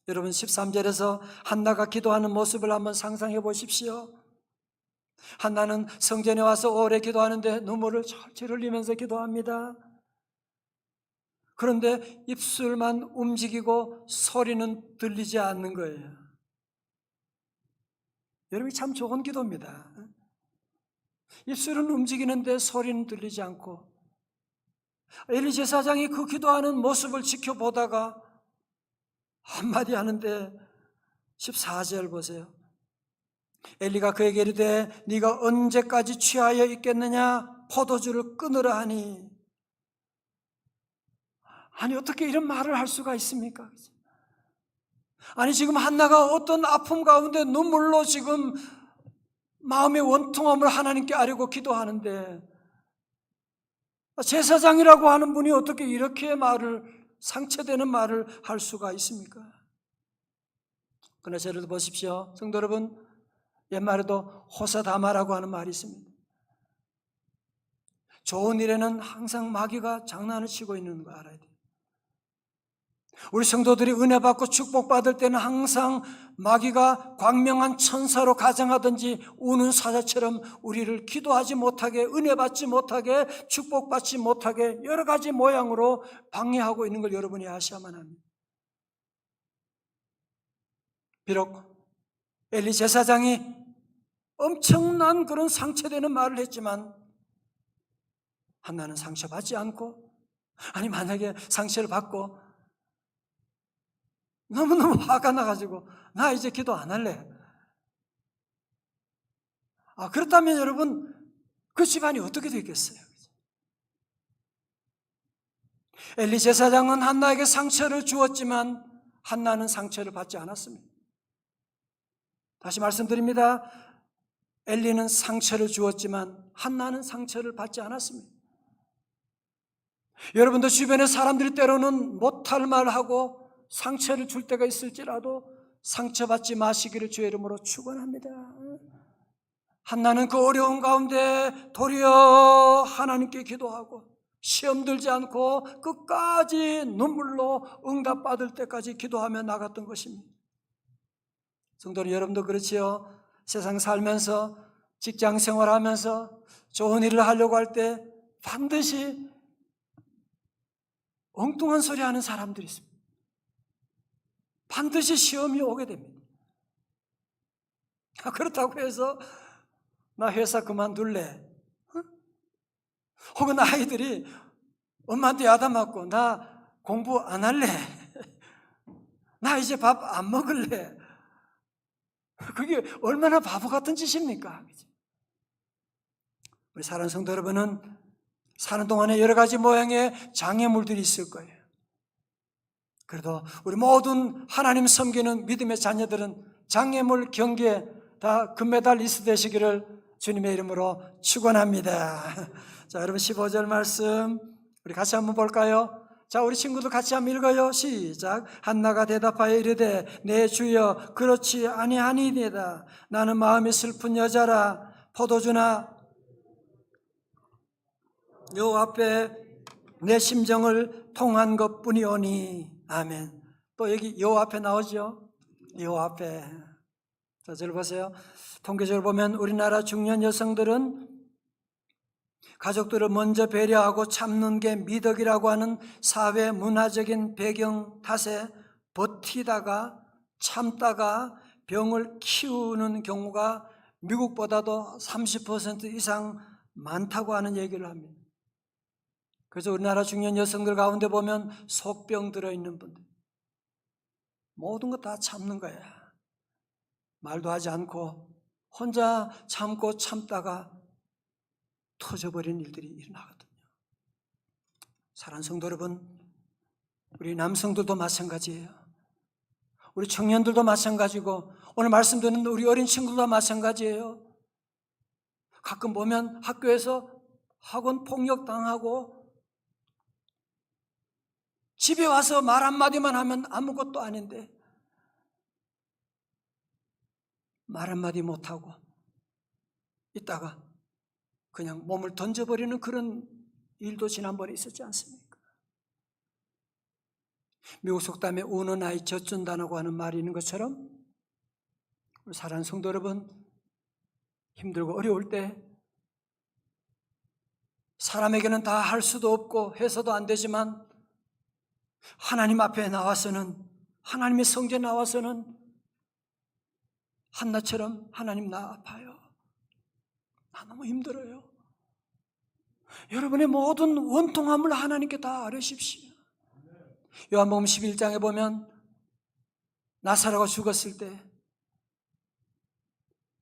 여러분 13절에서 한나가 기도하는 모습을 한번 상상해 보십시오. 한나는 성전에 와서 오래 기도하는데 눈물을 철철 흘리면서 기도합니다. 그런데 입술만 움직이고 소리는 들리지 않는 거예요. 여러분이 참 좋은 기도입니다. 입술은 움직이는데 소리는 들리지 않고 엘리 제사장이 그 기도하는 모습을 지켜보다가 한마디 하는데 14절 보세요. 엘리가 그에게 이르되 네가 언제까지 취하여 있겠느냐? 포도주를 끊으라 하니. 아니 어떻게 이런 말을 할 수가 있습니까? 아니 지금 한나가 어떤 아픔 가운데 눈물로 지금 마음의 원통함을 하나님께 아뢰고 기도하는데 제사장이라고 하는 분이 어떻게 이렇게 상처되는 말을 할 수가 있습니까? 그러나 저를 보십시오. 성도 여러분, 옛말에도 호사다마라고 하는 말이 있습니다. 좋은 일에는 항상 마귀가 장난을 치고 있는 거 알아야 돼요. 우리 성도들이 은혜 받고 축복받을 때는 항상 마귀가 광명한 천사로 가장하든지 우는 사자처럼 우리를 기도하지 못하게, 은혜 받지 못하게, 축복받지 못하게 여러 가지 모양으로 방해하고 있는 걸 여러분이 아셔야만 합니다. 비록 엘리 제사장이 엄청난 그런 상처되는 말을 했지만 한나는 상처받지 않고, 아니 만약에 상처를 받고 너무너무 화가 나가지고 나 이제 기도 안 할래. 그렇다면 여러분 그 집안이 어떻게 되겠어요? 엘리 제사장은 한나에게 상처를 주었지만 한나는 상처를 받지 않았습니다. 다시 말씀드립니다. 엘리는 상처를 주었지만 한나는 상처를 받지 않았습니다. 여러분도 주변에 사람들이 때로는 못할 말하고 상처를 줄 때가 있을지라도 상처받지 마시기를 주의 이름으로 축원합니다. 한나는 그 어려운 가운데 도리어 하나님께 기도하고 시험 들지 않고 끝까지 눈물로 응답받을 때까지 기도하며 나갔던 것입니다. 성도는 여러분도 그렇지요. 세상 살면서 직장 생활하면서 좋은 일을 하려고 할 때 반드시 엉뚱한 소리 하는 사람들이 있습니다. 반드시 시험이 오게 됩니다. 그렇다고 해서 나 회사 그만둘래, 혹은 아이들이 엄마한테 야단맞고 나 공부 안 할래, 나 이제 밥 안 먹을래. 그게 얼마나 바보 같은 짓입니까? 우리 사랑하는 성도 여러분은 사는 동안에 여러 가지 모양의 장애물들이 있을 거예요. 그래도 우리 모든 하나님 섬기는 믿음의 자녀들은 장애물 경계에 다 금메달리스트 되시기를 주님의 이름으로 축원합니다. 자, 여러분 15절 말씀 우리 같이 한번 볼까요? 자, 우리 친구들 같이 한번 읽어요. 시작. 한나가 대답하여 이르되 내 주여 그렇지 아니하니이다. 나는 마음이 슬픈 여자라. 포도주나 요 앞에 내 심정을 통한 것뿐이오니. 아멘. 또 여기 요 앞에 나오죠. 요 앞에. 자, 저를 보세요. 통계적으로 보면 우리나라 중년 여성들은 가족들을 먼저 배려하고 참는 게 미덕이라고 하는 사회 문화적인 배경 탓에 버티다가 참다가 병을 키우는 경우가 미국보다도 30% 이상 많다고 하는 얘기를 합니다. 그래서 우리나라 중년 여성들 가운데 보면 속병 들어있는 분들 모든 거 다 참는 거야. 말도 하지 않고 혼자 참고 참다가 터져버리는 일들이 일어나거든요. 사랑하는 성도 여러분, 우리 남성들도 마찬가지예요. 우리 청년들도 마찬가지고 오늘 말씀 듣는 우리 어린 친구들도 마찬가지예요. 가끔 보면 학교에서 학원 폭력 당하고 집에 와서 말 한마디만 하면 아무것도 아닌데 말 한마디 못하고 있다가 그냥 몸을 던져버리는 그런 일도 지난번에 있었지 않습니까? 미국 속담에 우는 아이 젖준다고 하는 말이 있는 것처럼 우리 사랑하는 성도 여러분, 힘들고 어려울 때 사람에게는 다 할 수도 없고 해서도 안 되지만 하나님 앞에 나와서는, 하나님의 성전에 나와서는 한나처럼 하나님 나 아파요, 나 너무 힘들어요, 여러분의 모든 원통함을 하나님께 다 아뢰십시오. 요한복음 11장에 보면 나사로가 죽었을 때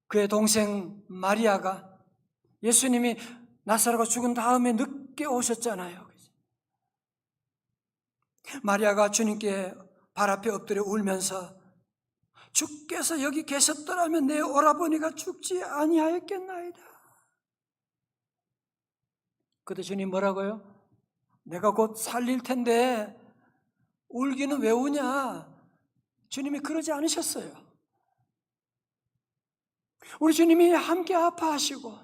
그의 동생 마리아가, 예수님이 나사로가 죽은 다음에 늦게 오셨잖아요. 마리아가 주님께 발 앞에 엎드려 울면서 주께서 여기 계셨더라면 내 오라버니가 죽지 아니하였겠나이다. 그때 주님 뭐라고요? 내가 곧 살릴 텐데 울기는 왜 우냐? 주님이 그러지 않으셨어요. 우리 주님이 함께 아파하시고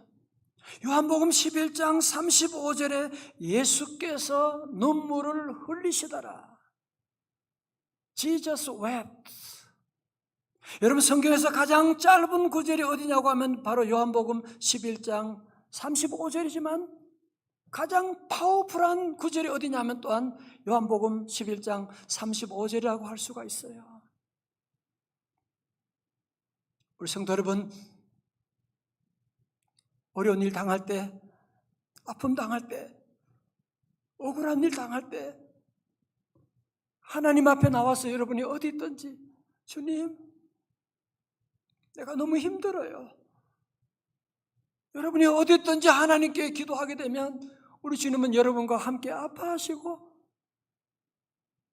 요한복음 11장 35절에 예수께서 눈물을 흘리시더라. Jesus wept. 여러분, 성경에서 가장 짧은 구절이 어디냐고 하면 바로 요한복음 11장 35절이지만 가장 파워풀한 구절이 어디냐면 또한 요한복음 11장 35절이라고 할 수가 있어요. 우리 성도 여러분, 어려운 일 당할 때, 아픔 당할 때, 억울한 일 당할 때 하나님 앞에 나와서 여러분이 어디 있든지, 주님, 내가 너무 힘들어요. 여러분이 어디 있든지 하나님께 기도하게 되면 우리 주님은 여러분과 함께 아파하시고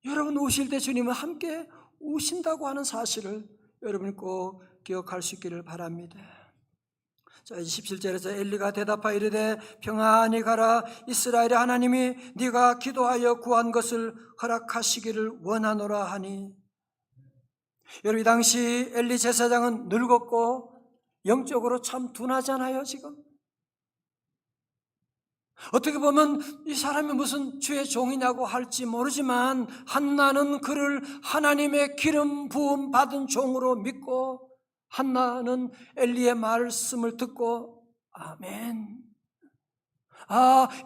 여러분 우실 때 주님은 함께 우신다고 하는 사실을 여러분이 꼭 기억할 수 있기를 바랍니다. 자, 17절에서 엘리가 대답하여 이르되 평안히 가라. 이스라엘의 하나님이 네가 기도하여 구한 것을 허락하시기를 원하노라 하니. 여러분, 이 당시 엘리 제사장은 늙었고 영적으로 참 둔하잖아요. 지금 어떻게 보면 이 사람이 무슨 주의 종이냐고 할지 모르지만 한나는 그를 하나님의 기름 부음 받은 종으로 믿고 한나는 엘리의 말씀을 듣고 아멘,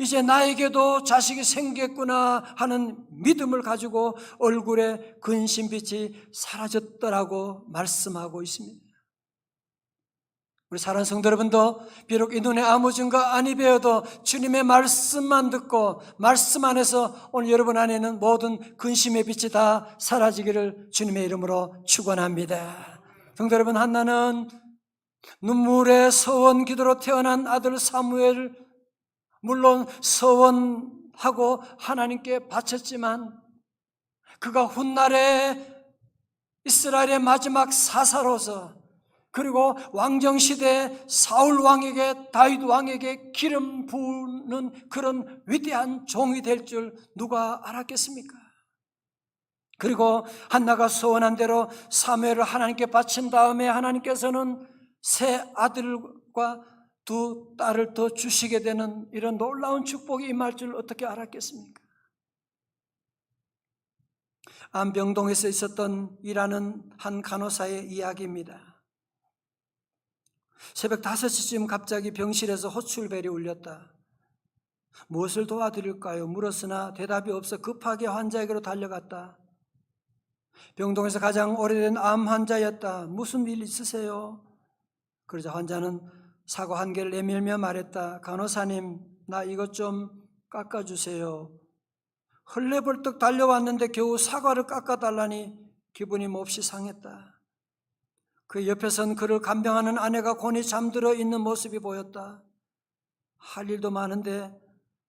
이제 나에게도 자식이 생겼구나 하는 믿음을 가지고 얼굴에 근심빛이 사라졌더라고 말씀하고 있습니다. 우리 사랑하는 성도 여러분도 비록 이 눈에 아무 증거 아니 배어도 주님의 말씀만 듣고 말씀 안에서 오늘 여러분 안에는 모든 근심의 빛이 다 사라지기를 주님의 이름으로 축원합니다. 성도 여러분, 한나는 눈물의 서원 기도로 태어난 아들 사무엘을 물론 서원하고 하나님께 바쳤지만 그가 훗날에 이스라엘의 마지막 사사로서 그리고 왕정시대 사울 왕에게 다윗 왕에게 기름 부는 그런 위대한 종이 될 줄 누가 알았겠습니까? 그리고 한나가 소원한 대로 사무엘을 하나님께 바친 다음에 하나님께서는 세 아들과 두 딸을 더 주시게 되는 이런 놀라운 축복이 임할 줄 어떻게 알았겠습니까? 안병동에서 있었던 일하는 한 간호사의 이야기입니다. 새벽 5시쯤 갑자기 병실에서 호출벨이 울렸다. 무엇을 도와드릴까요? 물었으나 대답이 없어 급하게 환자에게로 달려갔다. 병동에서 가장 오래된 암 환자였다. 무슨 일 있으세요? 그러자 환자는 사과 한 개를 내밀며 말했다. 간호사님, 나 이것 좀 깎아주세요. 헐레벌떡 달려왔는데 겨우 사과를 깎아달라니 기분이 몹시 상했다. 그 옆에선 그를 간병하는 아내가 곤히 잠들어 있는 모습이 보였다. 할 일도 많은데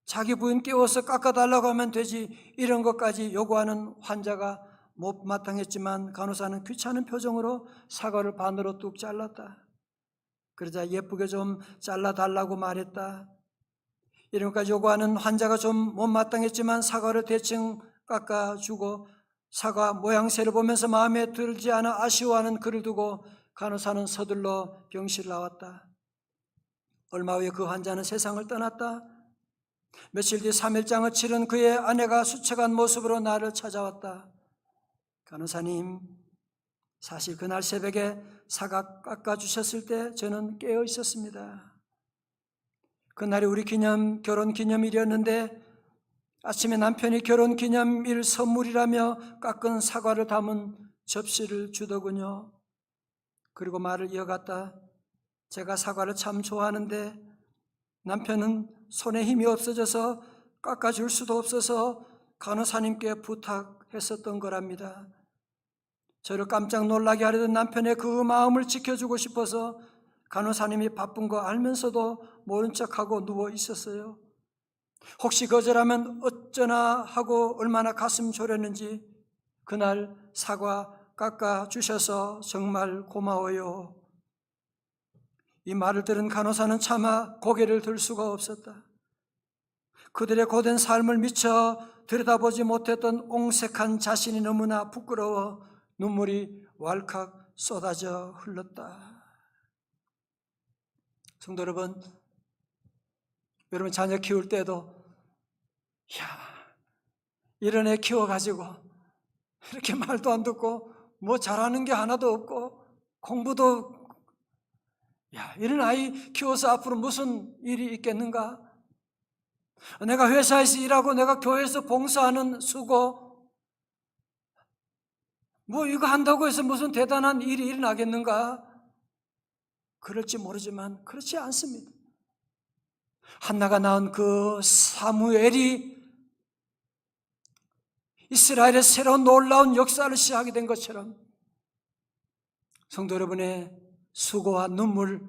자기 부인 깨워서 깎아달라고 하면 되지 이런 것까지 요구하는 환자가 못마땅했지만 간호사는 귀찮은 표정으로 사과를 반으로 뚝 잘랐다. 그러자 예쁘게 좀 잘라달라고 말했다. 이런 것까지 요구하는 환자가 좀 못마땅했지만 사과를 대충 깎아주고 사과 모양새를 보면서 마음에 들지 않아 아쉬워하는 그를 두고 간호사는 서둘러 병실을 나왔다. 얼마 후에 그 환자는 세상을 떠났다. 며칠 뒤 3일장을 치른 그의 아내가 수척한 모습으로 나를 찾아왔다. 간호사님, 사실 그날 새벽에 사과 깎아주셨을 때 저는 깨어 있었습니다. 그날이 우리 결혼 기념일이었는데 아침에 남편이 결혼 기념일 선물이라며 깎은 사과를 담은 접시를 주더군요. 그리고 말을 이어갔다. 제가 사과를 참 좋아하는데 남편은 손에 힘이 없어져서 깎아줄 수도 없어서 간호사님께 부탁했었던 거랍니다. 저를 깜짝 놀라게 하려던 남편의 그 마음을 지켜주고 싶어서 간호사님이 바쁜 거 알면서도 모른 척하고 누워 있었어요. 혹시 거절하면 어쩌나 하고 얼마나 가슴 졸였는지 그날 사과 깎아주셔서 정말 고마워요. 이 말을 들은 간호사는 차마 고개를 들 수가 없었다. 그들의 고된 삶을 미처 들여다보지 못했던 옹색한 자신이 너무나 부끄러워 눈물이 왈칵 쏟아져 흘렀다. 성도 여러분, 여러분 자녀 키울 때도 이런 애 키워가지고 이렇게 말도 안 듣고 뭐 잘하는 게 하나도 없고 공부도 이런 아이 키워서 앞으로 무슨 일이 있겠는가? 내가 회사에서 일하고 내가 교회에서 봉사하는 수고 뭐 이거 한다고 해서 무슨 대단한 일이 일어나겠는가? 그럴지 모르지만 그렇지 않습니다. 한나가 낳은 그 사무엘이 이스라엘의 새로운 놀라운 역사를 시작하게 된 것처럼 성도 여러분의 수고와 눈물,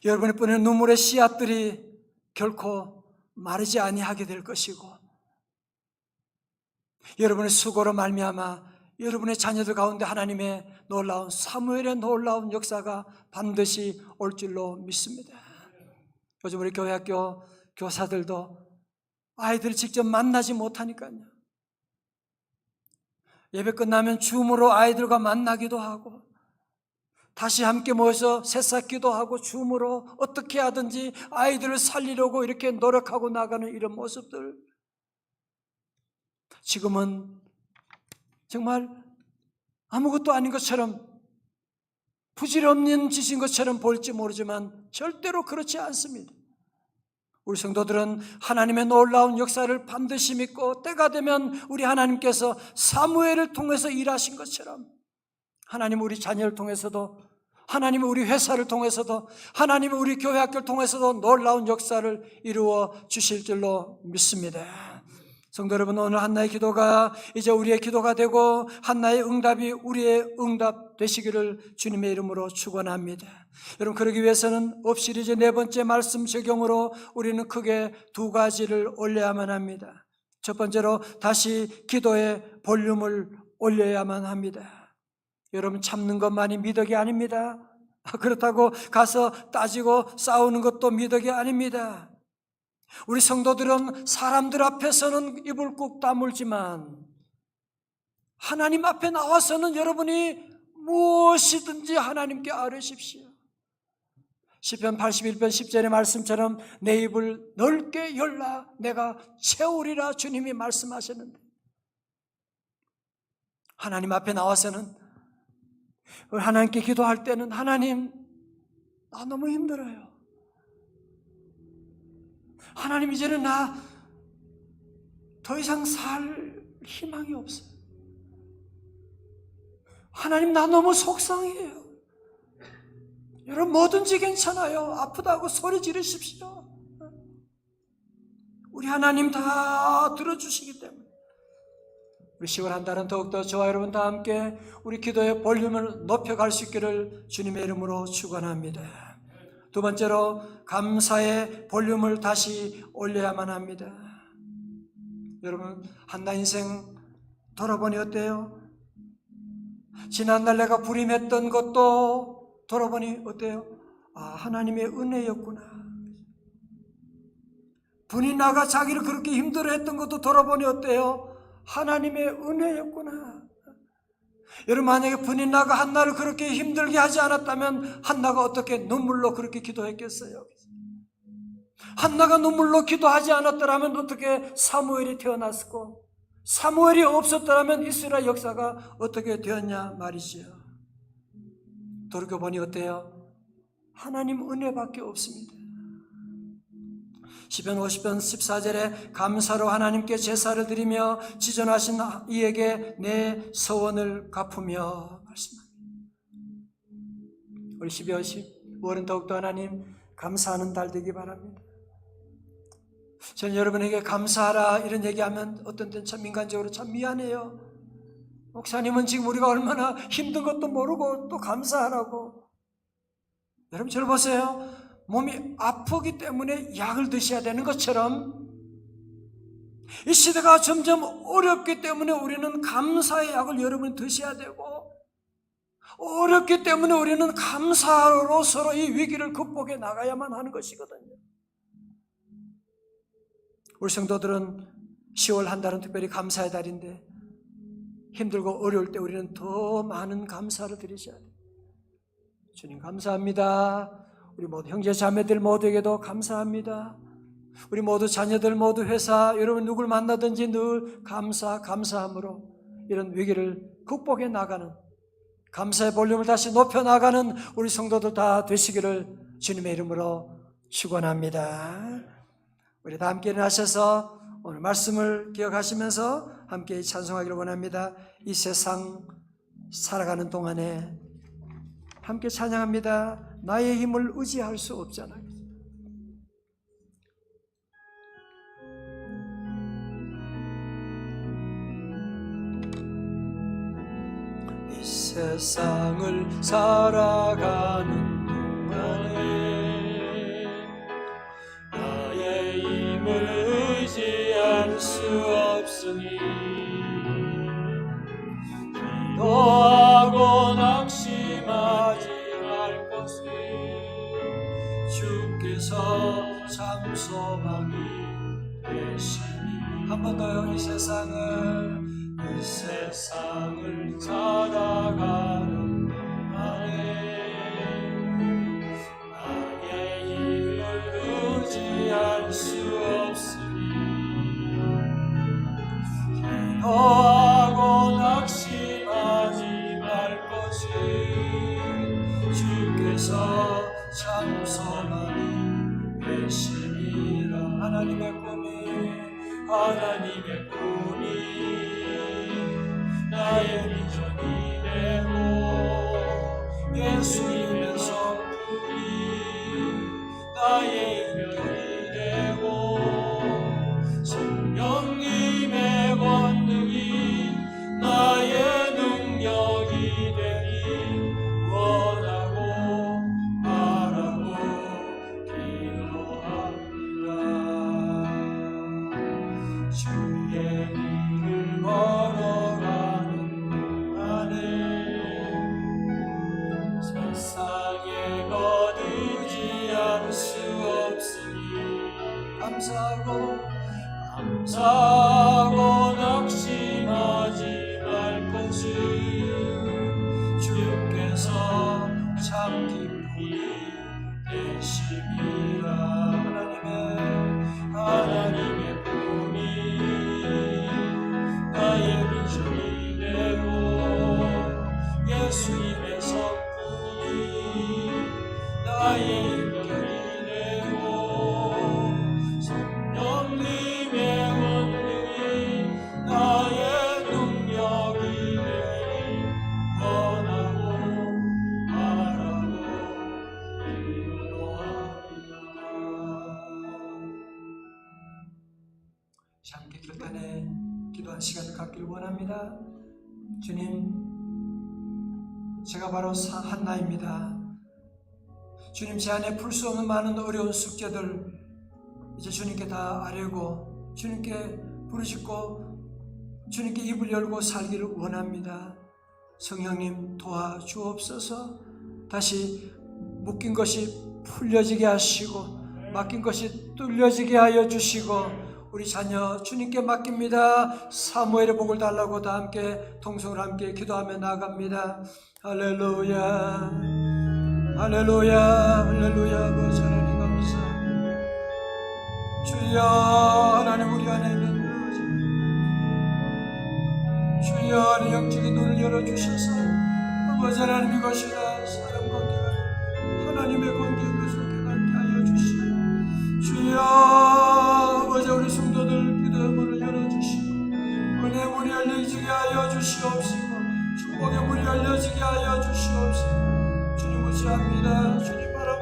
여러분의 뿌리는 눈물의 씨앗들이 결코 마르지 아니하게 될 것이고 여러분의 수고로 말미암아 여러분의 자녀들 가운데 하나님의 놀라운 사무엘의 놀라운 역사가 반드시 올 줄로 믿습니다. 요즘 우리 교회학교 교사들도 아이들을 직접 만나지 못하니까요. 예배 끝나면 줌으로 아이들과 만나기도 하고 다시 함께 모여서 새싹기도 하고 줌으로 어떻게 하든지 아이들을 살리려고 이렇게 노력하고 나가는 이런 모습들, 지금은 정말 아무것도 아닌 것처럼 부질없는 짓인 것처럼 보일지 모르지만 절대로 그렇지 않습니다. 우리 성도들은 하나님의 놀라운 역사를 반드시 믿고 때가 되면 우리 하나님께서 사무엘을 통해서 일하신 것처럼 하나님 우리 자녀를 통해서도 하나님 우리 회사를 통해서도 하나님 우리 교회 학교를 통해서도 놀라운 역사를 이루어 주실 줄로 믿습니다. 성도 여러분, 오늘 한나의 기도가 이제 우리의 기도가 되고 한나의 응답이 우리의 응답 되시기를 주님의 이름으로 축원합니다. 여러분, 그러기 위해서는 업시리즈 4번째 말씀 적용으로 우리는 크게 2가지를 올려야만 합니다. 첫 번째로 다시 기도의 볼륨을 올려야만 합니다. 여러분, 참는 것만이 미덕이 아닙니다. 그렇다고 가서 따지고 싸우는 것도 미덕이 아닙니다. 우리 성도들은 사람들 앞에서는 입을 꾹 다물지만 하나님 앞에 나와서는 여러분이 무엇이든지 하나님께 아뢰십시오. 시편 81편 10절의 말씀처럼 내 입을 넓게 열라 내가 채우리라 주님이 말씀하셨는데, 하나님 앞에 나와서는 하나님께 기도할 때는 하나님, 나 너무 힘들어요. 하나님, 이제는 나 더 이상 살 희망이 없어요. 하나님, 나 너무 속상해요. 여러분, 뭐든지 괜찮아요. 아프다고 소리 지르십시오. 우리 하나님 다 들어주시기 때문에 우리 10월 한 달은 더욱더 저와 여러분 다 함께 우리 기도의 볼륨을 높여갈 수 있기를 주님의 이름으로 축원합니다. 두 번째로 감사의 볼륨을 다시 올려야만 합니다. 여러분, 한나 인생 돌아보니 어때요? 지난날 내가 불임했던 것도 돌아보니 어때요? 하나님의 은혜였구나. 분이 나가 자기를 그렇게 힘들어했던 것도 돌아보니 어때요? 하나님의 은혜였구나. 여러분, 만약에 분인나가 한나를 그렇게 힘들게 하지 않았다면 한나가 어떻게 눈물로 그렇게 기도했겠어요? 한나가 눈물로 기도하지 않았더라면 어떻게 사무엘이 태어났고, 사무엘이 없었더라면 이스라엘 역사가 어떻게 되었냐 말이지요. 돌이켜보니 어때요? 하나님 은혜밖에 없습니다. 시편 50편 14절에 감사로 하나님께 제사를 드리며 지존하신 이에게 내 서원을 갚으며 말씀합니다. 우리 12월 올해는 더욱더 하나님 감사하는 달 되기 바랍니다. 저는 여러분에게 감사하라 이런 얘기하면 어떤 때는 참 인간적으로 참 미안해요. 목사님은 지금 우리가 얼마나 힘든 것도 모르고 또 감사하라고. 여러분 저를 보세요. 몸이 아프기 때문에 약을 드셔야 되는 것처럼 이 시대가 점점 어렵기 때문에 우리는 감사의 약을 여러분이 드셔야 되고, 어렵기 때문에 우리는 감사로 서로 이 위기를 극복해 나가야만 하는 것이거든요. 우리 성도들은 10월 한 달은 특별히 감사의 달인데 힘들고 어려울 때 우리는 더 많은 감사를 드리셔야 돼요. 주님 감사합니다. 우리 모두 형제 자매들 모두에게도 감사합니다. 우리 모두 자녀들 모두 회사 여러분 누굴 만나든지 늘 감사함으로 이런 위기를 극복해 나가는, 감사의 볼륨을 다시 높여 나가는 우리 성도들 다 되시기를 주님의 이름으로 축원합니다. 우리 다 함께 일어나셔서 오늘 말씀을 기억하시면서 함께 찬송하기를 원합니다. 이 세상 살아가는 동안에 함께 찬양합니다. 나의 힘을 의지할 수 없잖아요. 이 세상을 살아가는 동안에 나의 힘을 의지할 수 없으니 기도하고 낙심하지 말 것을 주께서 참 소망이 되시니. 한 번 더요. 이 세상을 살아가는 동안에 나의 힘을 의지할 수 없으니 기도하고 낙심하지 말 것을 주께서 참 소망이 되시니라. 하나님의 꿈이 나의 비전이 되고 예수님의 성품이 나의 인격이 되고 성령님의 권능이 나의 능력이 되니 원하고 바라고 기도합니다. 주의 길을 걸어가는 동안에 세상에 것 의지할 수 없으니 감사하고 낙심하지 말 것을 주께서 참 기쁨이 되심이라. 하나님의 꿈이 나의 비전이 되고 예수님의 성품이 나의 인격이 되고 성령님의 권능이 나의 능력이 되니 원하고 바라고 기도합니다. 함께 결단에 기도한 시간을 갖기를 원합니다. 주님, 제가 바로 한나입니다. 주님, 제 안에 풀 수 없는 많은 어려운 숙제들 이제 주님께 다 아뢰고 주님께 부르짖고 주님께 입을 열고 살기를 원합니다. 성령님 도와주옵소서. 다시 묶인 것이 풀려지게 하시고 막힌 것이 뚫려지게 하여 주시고 우리 자녀 주님께 맡깁니다. 사무엘의 복을 달라고 다 함께 통성으로 함께 기도하며 나아갑니다. 할렐루야 할렐루야 할렐루야. 아버지 하나님 감사합니다. 주여 하나님 우리 안에 있는 주여 하나님 영적인 눈을 열어주셔서 아버지 하나님 이것이라 사람 관계가 하나님의 관계인 것을 깨닫게 하여 주시고 주여 아버지 우리 성도들 기도의 문을 열어주시고 은혜의 문이 열려지게 하여 주시옵시고 축복의 문이 열려지게 하여 주시옵시고 주님 의지합니다. 주님 바라봅니다.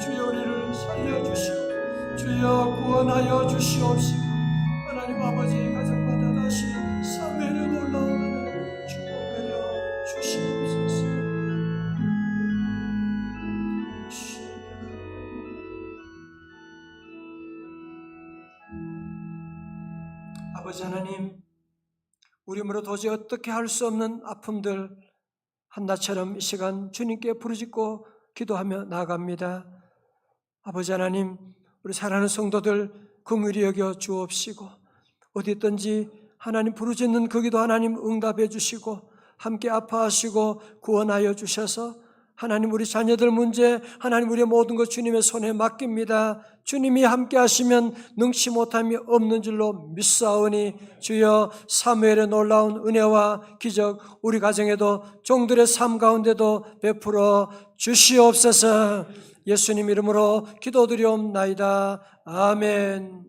주여 우리를 살려주시고 주여 구원하여 주시옵시고 하나님 아버지 가정마다 다시 사면에 놀라운 은혜를 축복하여 주시옵소서. 아버지 하나님, 우리 힘으로 도저히 어떻게 할 수 없는 아픔들 한나처럼 이 시간 주님께 부르짖고 기도하며 나아갑니다. 아버지 하나님, 우리 사랑하는 성도들 긍휼히 여겨 주옵시고 어디 있든지 하나님 부르짖는 그 기도 하나님 응답해 주시고 함께 아파하시고 구원하여 주셔서 하나님 우리 자녀들 문제 하나님 우리의 모든 것 주님의 손에 맡깁니다. 주님이 함께 하시면 능치 못함이 없는 줄로 믿사오니 주여 사무엘의 놀라운 은혜와 기적 우리 가정에도 종들의 삶 가운데도 베풀어 주시옵소서. 예수님 이름으로 기도드리옵나이다. 아멘.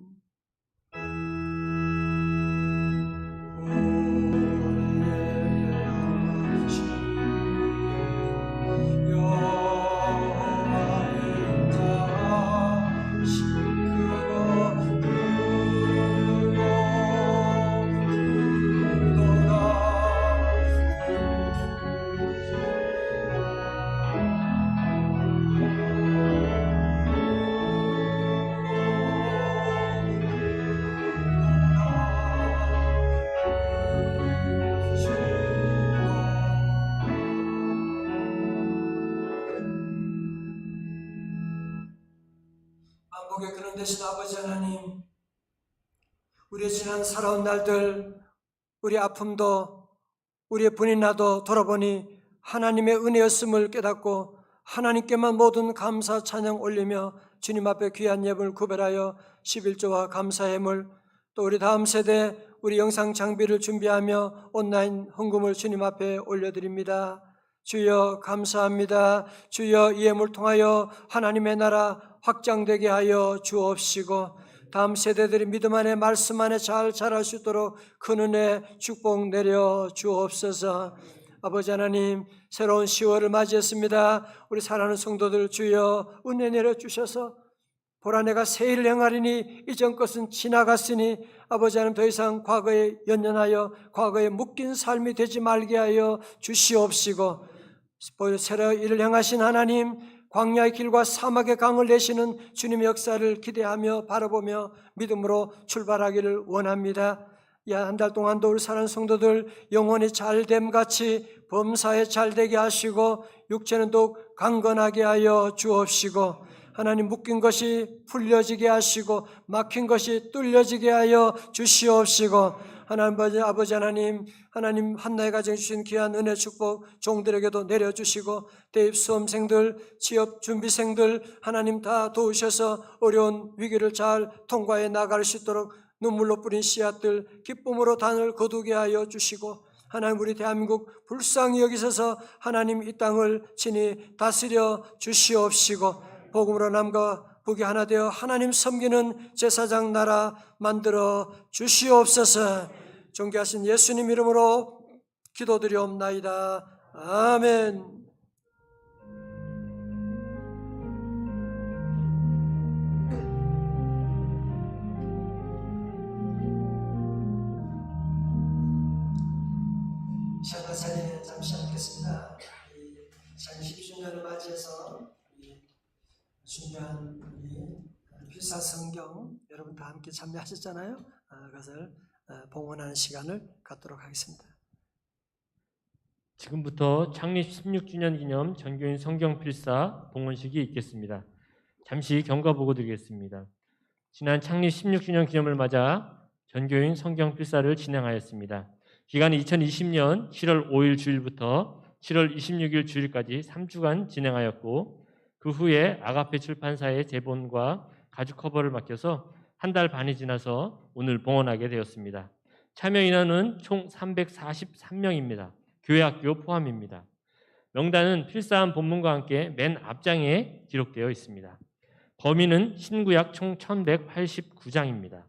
만복의 근원 되신 아버지 하나님, 우리의 지난 살아온 날들, 우리 아픔도 우리의 분이 나도 돌아보니 하나님의 은혜였음을 깨닫고 하나님께만 모든 감사 찬양 올리며 주님 앞에 귀한 예물을 구별하여 11조와 감사예물, 또 우리 다음 세대 우리 영상 장비를 준비하며 온라인 헌금을 주님 앞에 올려드립니다. 주여 감사합니다. 주여 이 예물 통하여 하나님의 나라 확장되게 하여 주옵시고 다음 세대들이 믿음 안에 말씀 안에 잘 자랄 수 있도록 큰 은혜 축복 내려 주옵소서. 아버지 하나님, 새로운 10월을 맞이했습니다. 우리 사랑하는 성도들 주여 은혜 내려 주셔서 보라 내가 새 일을 행하리니 이전 것은 지나갔으니 아버지 하나님 더 이상 과거에 연연하여 과거에 묶인 삶이 되지 말게 하여 주시옵시고 새로운 일을 행하신 하나님, 광야의 길과 사막의 강을 내시는 주님의 역사를 기대하며 바라보며 믿음으로 출발하기를 원합니다. 이 한 달 동안도 우리 사랑하는 성도들 영혼이 잘됨 같이 범사에 잘되게 하시고 육체는 더욱 강건하게 하여 주옵시고 하나님 묶인 것이 풀려지게 하시고 막힌 것이 뚫려지게 하여 주시옵시고 하나님 아버지 하나님 한나의 가정에 주신 귀한 은혜 축복 종들에게도 내려주시고 대입 수험생들 취업 준비생들 하나님 다 도우셔서 어려운 위기를 잘 통과해 나갈 수 있도록 눈물로 뿌린 씨앗들 기쁨으로 단을 거두게 하여 주시고 하나님 우리 대한민국 불쌍히 여기셔서 하나님 이 땅을 친히 다스려 주시옵시고 복음으로 남과 북이 하나 되어 하나님 섬기는 제사장 나라 만들어 주시옵소서. 존귀하신 예수님 이름으로 기도드리옵나이다. 아멘. 시간 자리에 잠시 앉겠습니다. 장 10주년을 맞이해서 중요한 필사 성경 여러분 다 함께 참여하셨잖아요. 그것을 봉헌하는 시간을 갖도록 하겠습니다. 지금부터 창립 16주년 기념 전교인 성경 필사 봉헌식이 있겠습니다. 잠시 경과 보고 드리겠습니다. 지난 창립 16주년 기념을 맞아 전교인 성경 필사를 진행하였습니다. 기간은 2020년 7월 5일 주일부터 7월 26일 주일까지 3주간 진행하였고 그 후에 아가페 출판사의 제본과 가죽 커버를 맡겨서 한 달 반이 지나서 오늘 봉헌하게 되었습니다. 참여 인원은 총 343명입니다. 교회 학교 포함입니다. 명단은 필사한 본문과 함께 맨 앞장에 기록되어 있습니다. 범위는 신구약 총 1189장입니다.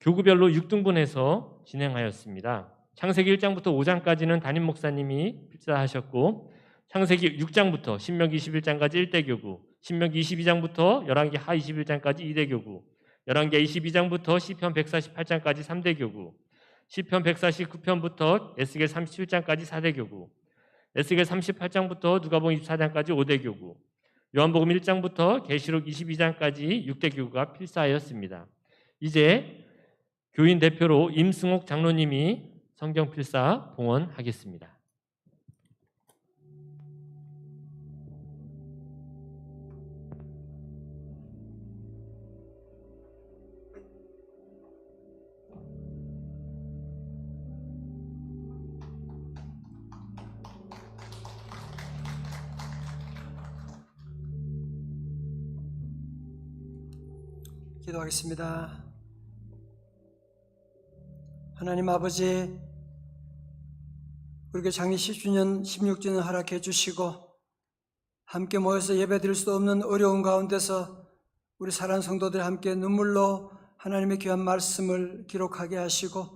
교구별로 6등분해서 진행하였습니다. 창세기 1장부터 5장까지는 담임 목사님이 필사하셨고 창세기 6장부터 신명기 21장까지 1대 교구, 신명기 22장부터 열왕기 하 21장까지 2대 교구, 열왕기 22장부터 시편 148장까지 3대 교구, 시편 149편부터 에스겔 37장까지 4대 교구, 에스겔 38장부터 누가복음 24장까지 5대 교구, 요한복음 1장부터 계시록 22장까지 6대 교구가 필사하였습니다. 이제 교인 대표로 임승옥 장로님이 성경 필사 봉헌하겠습니다. 기도하겠습니다. 하나님 아버지, 우리 교회 창립 10주년, 16주년 허락해 주시고 함께 모여서 예배드릴 수 없는 어려운 가운데서 우리 사랑하는 성도들이 함께 눈물로 하나님의 귀한 말씀을 기록하게 하시고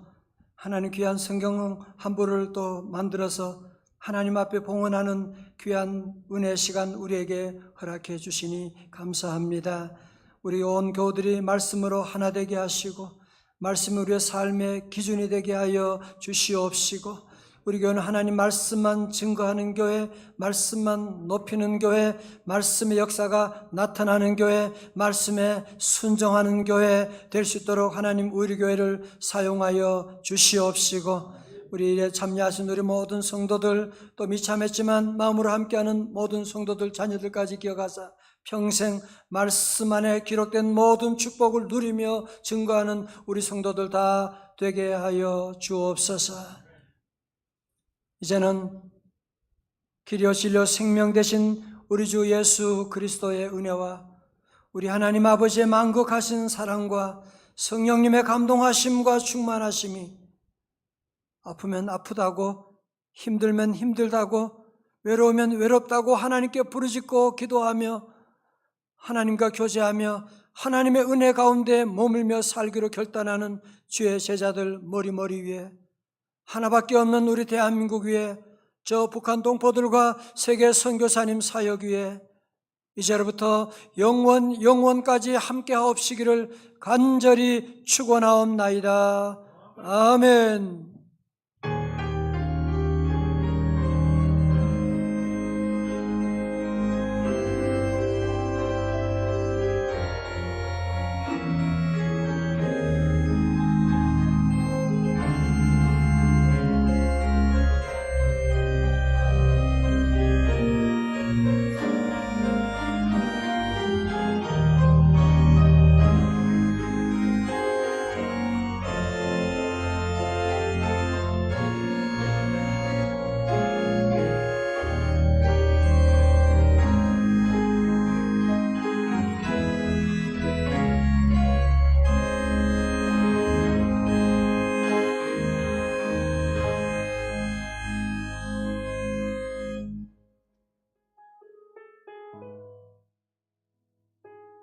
하나님 귀한 성경 한 부를 또 만들어서 하나님 앞에 봉헌하는 귀한 은혜 시간 우리에게 허락해 주시니 감사합니다. 우리 온 교우들이 말씀으로 하나 되게 하시고 말씀이 우리의 삶의 기준이 되게 하여 주시옵시고 우리 교회는 하나님 말씀만 증거하는 교회, 말씀만 높이는 교회, 말씀의 역사가 나타나는 교회, 말씀에 순종하는 교회 될 수 있도록 하나님 우리 교회를 사용하여 주시옵시고 우리 일에 참여하신 우리 모든 성도들 또 미참했지만 마음으로 함께하는 모든 성도들 자녀들까지 기억하사 평생 말씀 안에 기록된 모든 축복을 누리며 증거하는 우리 성도들 다 되게 하여 주옵소서. 이제는 길이요 진리요 생명 되신 우리 주 예수 그리스도의 은혜와 우리 하나님 아버지의 만극하신 사랑과 성령님의 감동하심과 충만하심이 아프면 아프다고 힘들면 힘들다고 외로우면 외롭다고 하나님께 부르짖고 기도하며 하나님과 교제하며 하나님의 은혜 가운데 머물며 살기로 결단하는 주의 제자들 머리머리 위에 하나밖에 없는 우리 대한민국 위에 저 북한 동포들과 세계 선교사님 사역 위에 이제로부터 영원까지 함께하옵시기를 간절히 축원하옵나이다. 아멘.